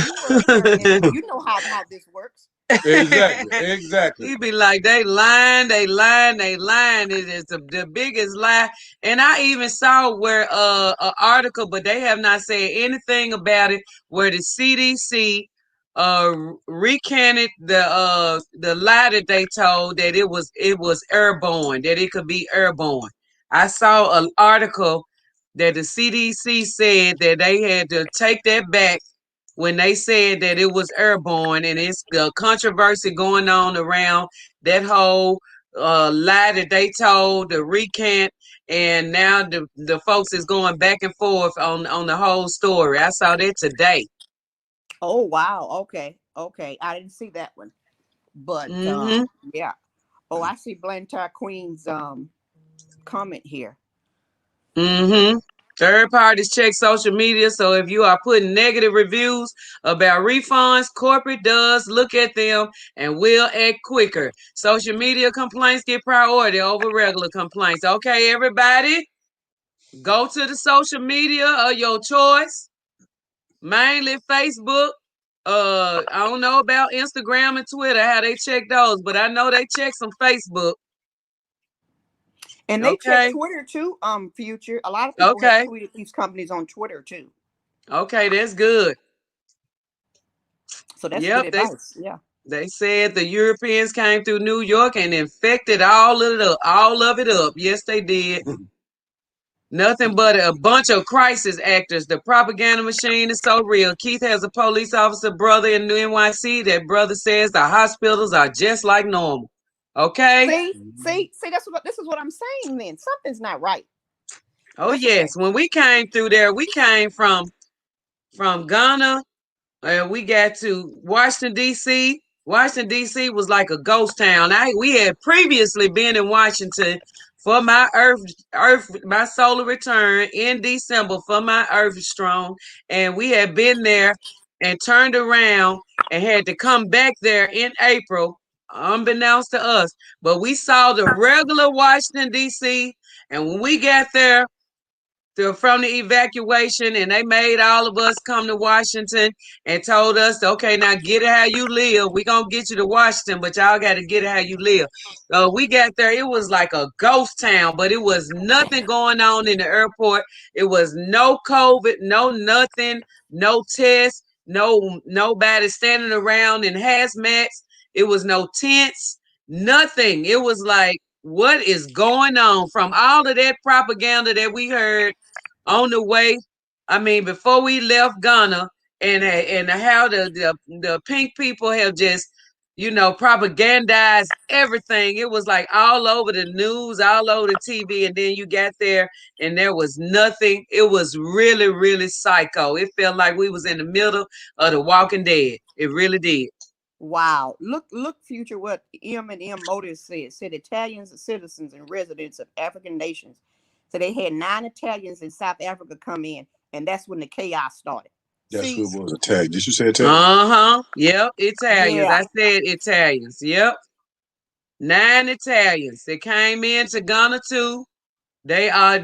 were here and you know how this works. Exactly. He'd be like, they lying. It is the biggest lie. And I even saw where an article, but they have not said anything about it, where the CDC recanted the lie that they told that it was airborne, that it could be airborne. I saw an article that the CDC said that they had to take that back when they said that it was airborne, and it's the controversy going on around that whole lie that they told, the recant, and now the folks is going back and forth on the whole story. I saw that today. Oh wow, okay, I didn't see that one, but yeah. Oh, I see Blantyre Queen's comment here. Third parties check social media. So if you are putting negative reviews about refunds, corporate does look at them and will act quicker. Social media complaints get priority over regular complaints. Okay, everybody, go to the social media of your choice, mainly Facebook. I don't know about Instagram and Twitter, how they check those, but I know they check some Facebook. And they check Twitter too, PhuCha. A lot of people have tweeted these companies on Twitter too. Okay, that's good. So that's good advice. Yeah. They said the Europeans came through New York and infected all of it up. Yes, they did. Nothing but a bunch of crisis actors. The propaganda machine is so real. Keith has a police officer brother in New NYC. That brother says the hospitals are just like normal. Okay. See, this is what I'm saying. Then something's not right. Oh That's yes. okay. When we came through there, we came from Ghana. We got to Washington D.C. Washington D.C. was like a ghost town. We had previously been in Washington for my my solar return in December for my Earth Strong, and we had been there and turned around and had to come back there in April, unbeknownst to us. But we saw the regular Washington D.C. and when we got there from the evacuation, and they made all of us come to Washington and told us, okay, now get it how you live. We're going to get you to Washington, but y'all got to get it how you live. We got there. It was like a ghost town, but it was nothing going on in the airport. It was no COVID, no nothing, no tests, nobody standing around in hazmats. It was no tents, nothing. It was like, what is going on? From all of that propaganda that we heard on the way, I mean, before we left Ghana, and how the pink people have just, propagandized everything. It was like all over the news, all over the TV, and then you got there and there was nothing. It was really, really psycho. It felt like we was in the middle of The Walking Dead. It really did. Wow. Look, PhuCha, what M Motors said Italians, citizens, and residents of African nations. So they had 9 Italians in South Africa come in, and that's when the chaos started. That's See? what was Italian. Did you say Italian? Uh-huh. Yep, Italians. Yeah. I said Italians. Yep. 9 Italians. They came into Ghana too. I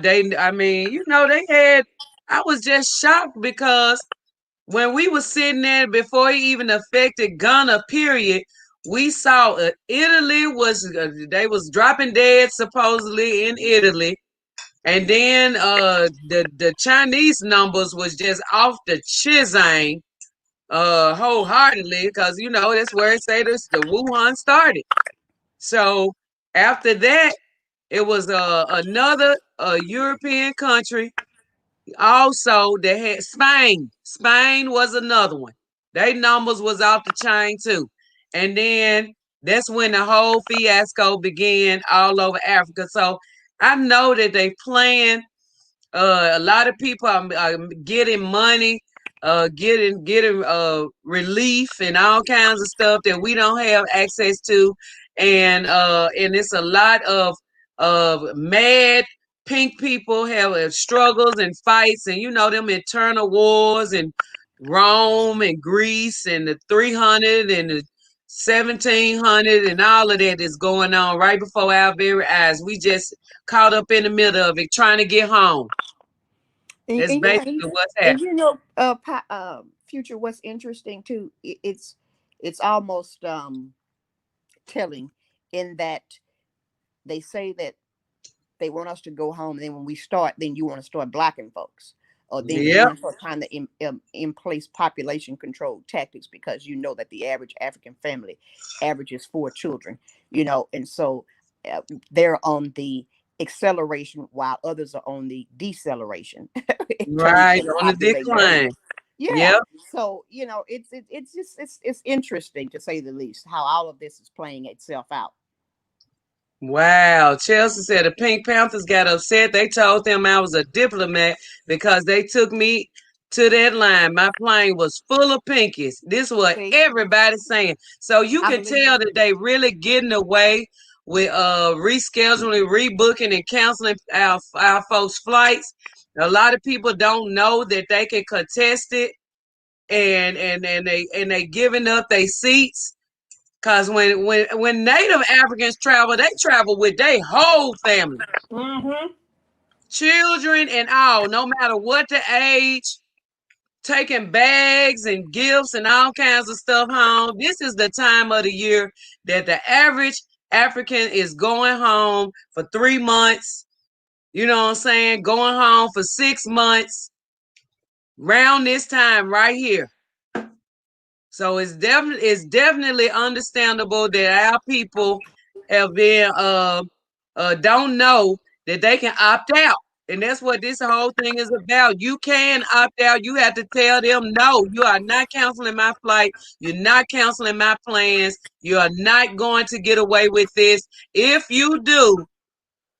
mean, they had, I was just shocked because when we was sitting there before it even affected Ghana, period, we saw Italy they was dropping dead supposedly in Italy. And then the Chinese numbers was just off the chisane wholeheartedly, because that's where it say this the Wuhan started. So after that, it was another European country also that had Spain. Spain was another one. Their numbers was off the chain too. And then that's when the whole fiasco began all over Africa. So I know that they plan a lot of people are getting money, getting relief and all kinds of stuff that we don't have access to, and it's a lot of mad pink people have struggles and fights, and them internal wars and Rome and Greece and the 300 and the 1700 and all of that is going on right before our very eyes. We just caught up in the middle of it, trying to get home. That's basically what's happening. PhuCha, what's interesting too, it's almost telling in that they say that they want us to go home, and then when we start, then you want to start blocking folks, or then you want to start trying to in place population control tactics, because you know that the average African family averages 4 children, and so they're on the acceleration while others are on the deceleration in terms Right, of on the population. decline. Yeah. Yep. So it's just it's interesting, to say the least, how all of this is playing itself out. Wow. Chelsea said the Pink Panthers got upset. They told them I was a diplomat because they took me to that line. My plane was full of pinkies. This is what See, everybody's saying. So you I can believe tell it. that they really getting away with rescheduling, rebooking, and canceling our folks' flights. A lot of people don't know that they can contest it, and they giving up their seats. Cause when Native Africans travel, they travel with their whole family, Mm-hmm. children and all, no matter what the age, taking bags and gifts and all kinds of stuff home. This is the time of the year that the average African is going home for 3 months. You know what I'm saying? Going home for 6 months, round this time right here. So it's definitely understandable that our people have been don't know that they can opt out. And that's what this whole thing is about. You can opt out. You have to tell them, no, you are not canceling my flight. You're not canceling my plans. You are not going to get away with this. If you do,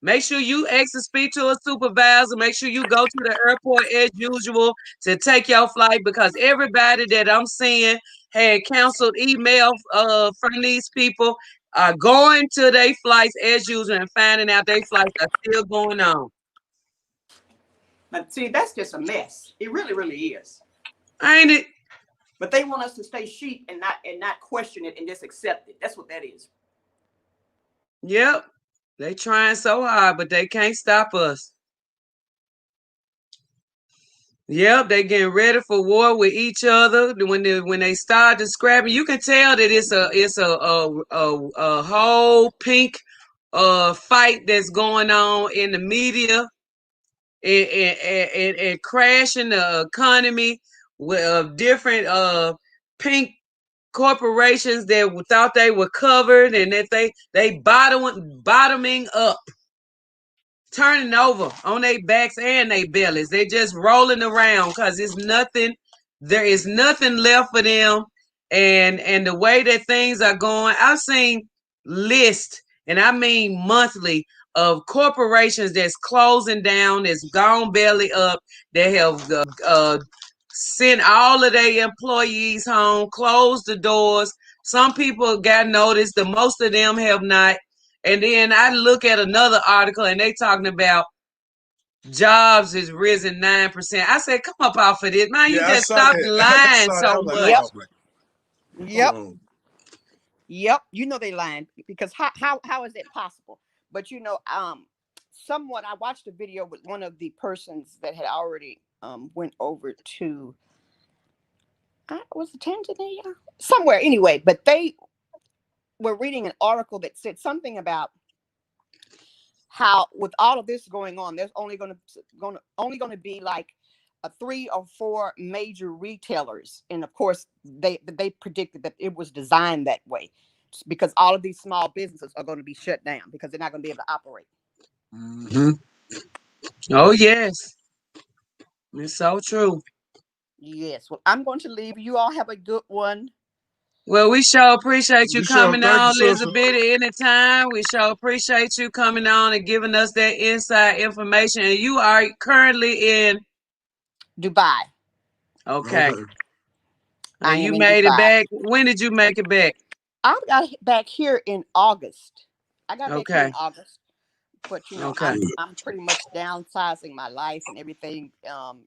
make sure you ask to speak to a supervisor. Make sure you go to the airport as usual to take your flight, because everybody that I'm seeing had canceled email from these people are going to their flights as usual and finding out their flights are still going on. But see, that's just a mess. It really, really is. Ain't it? But they want us to stay sheep and not question it and just accept it. That's what that is. Yep. They trying so hard, but they can't stop us. Yep, they getting ready for war with each other. When they start describing, you can tell that it's a whole pink fight that's going on in the media and crashing the economy with different pink corporations that thought they were covered and that they bottoming up, turning over on their backs and their bellies. They just rolling around because there is nothing left for them. And the way that things are going, I've seen lists, and I mean monthly, of corporations that's closing down, that's gone belly up, that have sent all of their employees home, closed the doors. Some people got noticed, the most of them have not. And then I look at another article and they talking about jobs is risen 9%. I said, come up off of this, man. You just stop lying so much. Yep. Yep. You know they lying, because how is it possible? But somewhat I watched a video with one of the persons that had already went over to was it Tanzania? Somewhere anyway, but they were reading an article that said something about how with all of this going on, there's only going to be like 3 or 4 major retailers, and of course they predicted that it was designed that way because all of these small businesses are going to be shut down because they're not going to be able to operate. Mm-hmm. Oh yes, it's so true. Yes. Well, I'm going to leave. You all have a good one. Well, we sure appreciate you coming on, Elizabeth, anytime. We sure appreciate you coming on and giving us that inside information. And you are currently in Dubai. Okay. And you made it back. When did you make it back? I got back here in August. I got back here in August. But I'm pretty much downsizing my life and everything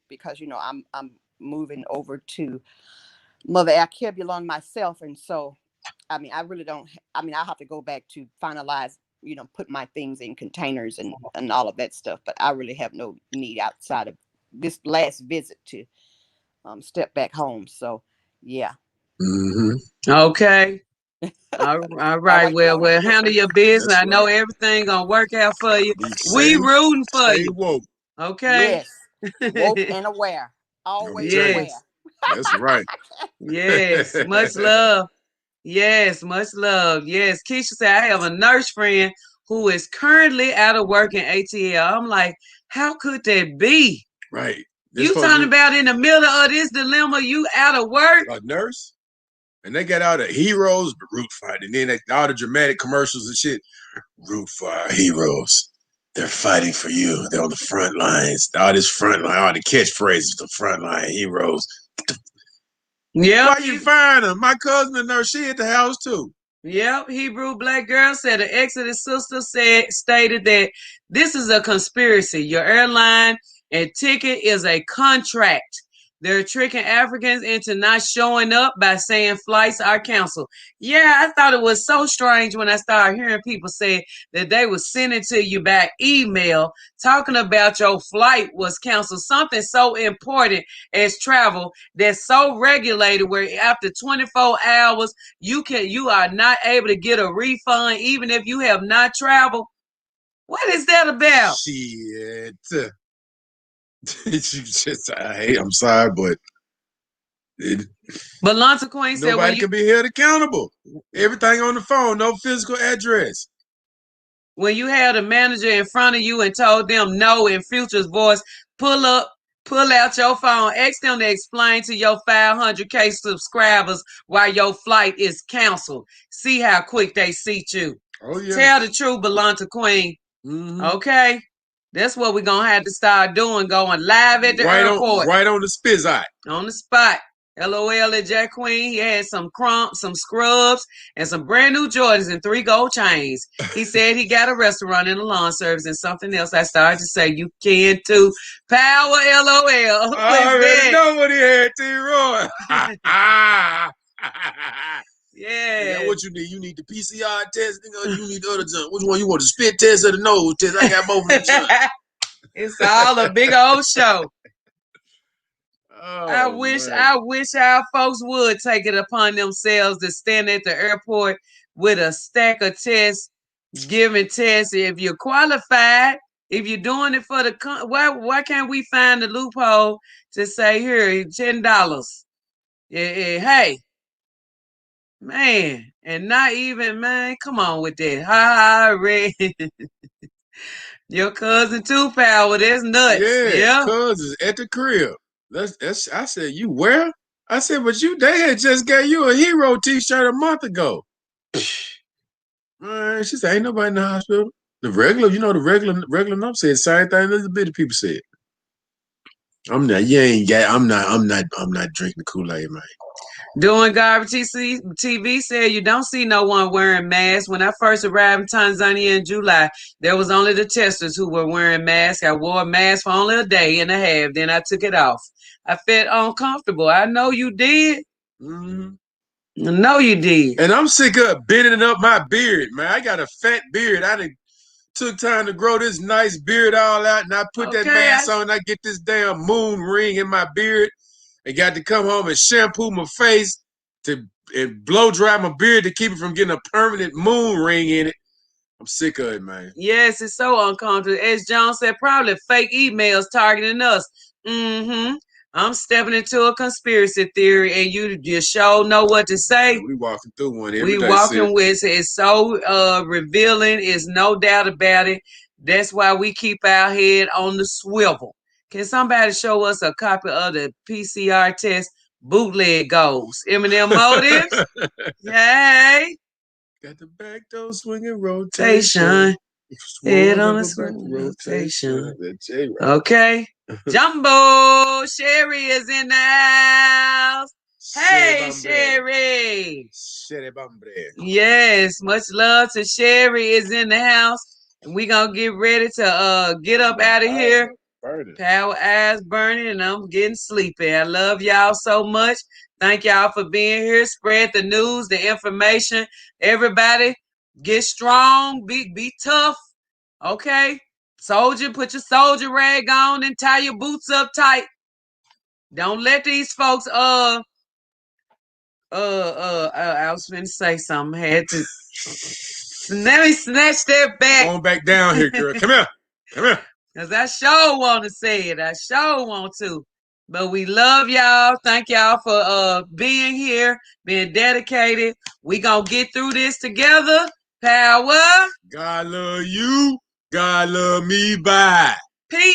because I'm moving over to Mother Alkebulan myself, and so I really don't. I have to go back to finalize, put my things in containers and all of that stuff. But I really have no need outside of this last visit to step back home. So yeah. Mm-hmm. Okay. All right. Well, handle your business. I know everything gonna work out for you. We rooting for you. Woke. Okay. Yes. Woke and aware. Always aware. That's right. Yes. Much love. Yes. Much love. Yes. Keisha said, I have a nurse friend who is currently out of work in ATL. I'm like, how could that be? Right. You talking about in the middle of this dilemma, you out of work? A nurse? And they got out of heroes, but root fight. And then all the dramatic commercials and shit. Root for our heroes. They're fighting for you. They're on the front lines. All this front line, all the catchphrases, the front line heroes. Yeah. Why you firing them? My cousin, the nurse, she at the house too. Yep, Hebrew black girl said an Exodus sister stated that this is a conspiracy. Your airline and ticket is a contract. They're tricking Africans into not showing up by saying flights are canceled. Yeah, I thought it was so strange when I started hearing people say that they were sending to you by email talking about your flight was canceled. Something so important as travel that's so regulated where after 24 hours you are not able to get a refund even if you have not traveled. What is that about? Shit. I'm sorry, but Lanta Queen said nobody can be held accountable. Everything on the phone, no physical address. when you had a manager in front of you and told them no in Future's voice, pull out your phone, ask them to explain to your 500K subscribers why your flight is canceled. See how quick they seat you. Oh yeah. Tell the truth, belong to Queen. Okay? That's what we're going to have to start doing, going live at the airport. Right on the spizot. On the spot. LOL at Jack Queen. He had some crumps, some scrubs, and some brand new Jordans and 3 gold chains. He said he got a restaurant and a lawn service and something else. I started to say, you can too. Powwah, LOL. I already know what he had, T-Roy. Yeah. What you need? You need the PCR test, nigga. You need the other junk. Which one you want? The spit test or the nose test? I got both of them junk. It's all a big old show. Oh, I wish our folks would take it upon themselves to stand at the airport with a stack of tests, giving tests. If you're qualified, if you're doing it for the why can't we find the loophole to say here $10? Hey, man, and not even man. Come on with that. Ha Red. Your cousin too, Powwah. That's nuts. Yeah, cousins at the crib. That's. I said, you where? I said, but they had just got you a hero T-shirt a month ago. Man, she said, ain't nobody in the hospital. The regular number said the same thing as the bitty people said. I'm not. You ain't got. I'm not drinking the Kool-Aid, man. Doing Garbage TV said you don't see no one wearing masks. When I first arrived in Tanzania in July, there was only the testers who were wearing masks. I wore a mask for only a day and a half. Then I took it off. I felt uncomfortable. I know you did. I know you did. And I'm sick of bending up my beard, man. I got a fat beard. I done took time to grow this nice beard all out, and I put that mask on. And I get this damn moon ring in my beard. I got to come home and shampoo my face and blow dry my beard to keep it from getting a permanent moon ring in it. I'm sick of it, man. Yes, it's so uncomfortable. As John said, probably fake emails targeting us. I'm stepping into a conspiracy theory, and you sure know what to say. We walking through one every day. We walking with it. It's so revealing. It's no doubt about it. That's why we keep our head on the swivel. Can somebody show us a copy of the PCR test bootleg goals? Eminem motives? Hey. Got the back door swinging rotation. Head on a swinging rotation. Okay. Jumbo Sherry is in the house. Hey, Sherry. Yes, much love to Sherry is in the house. And we're going to get ready to get up out of here. Powwah eyes burning and I'm getting sleepy. I love y'all so much. Thank y'all for being here. Spread the news, the information. Everybody get strong, be tough. Okay? Soldier, put your soldier rag on and tie your boots up tight. Don't let these folks I was finna say something. Had to let me snatch that back. Going back down here, girl. Come here. Come here. Because I sure want to say it. I sure want to. But we love y'all. Thank y'all for being here, being dedicated. We gonna get through this together. Powwah. God love you. God love me. Bye. Peace.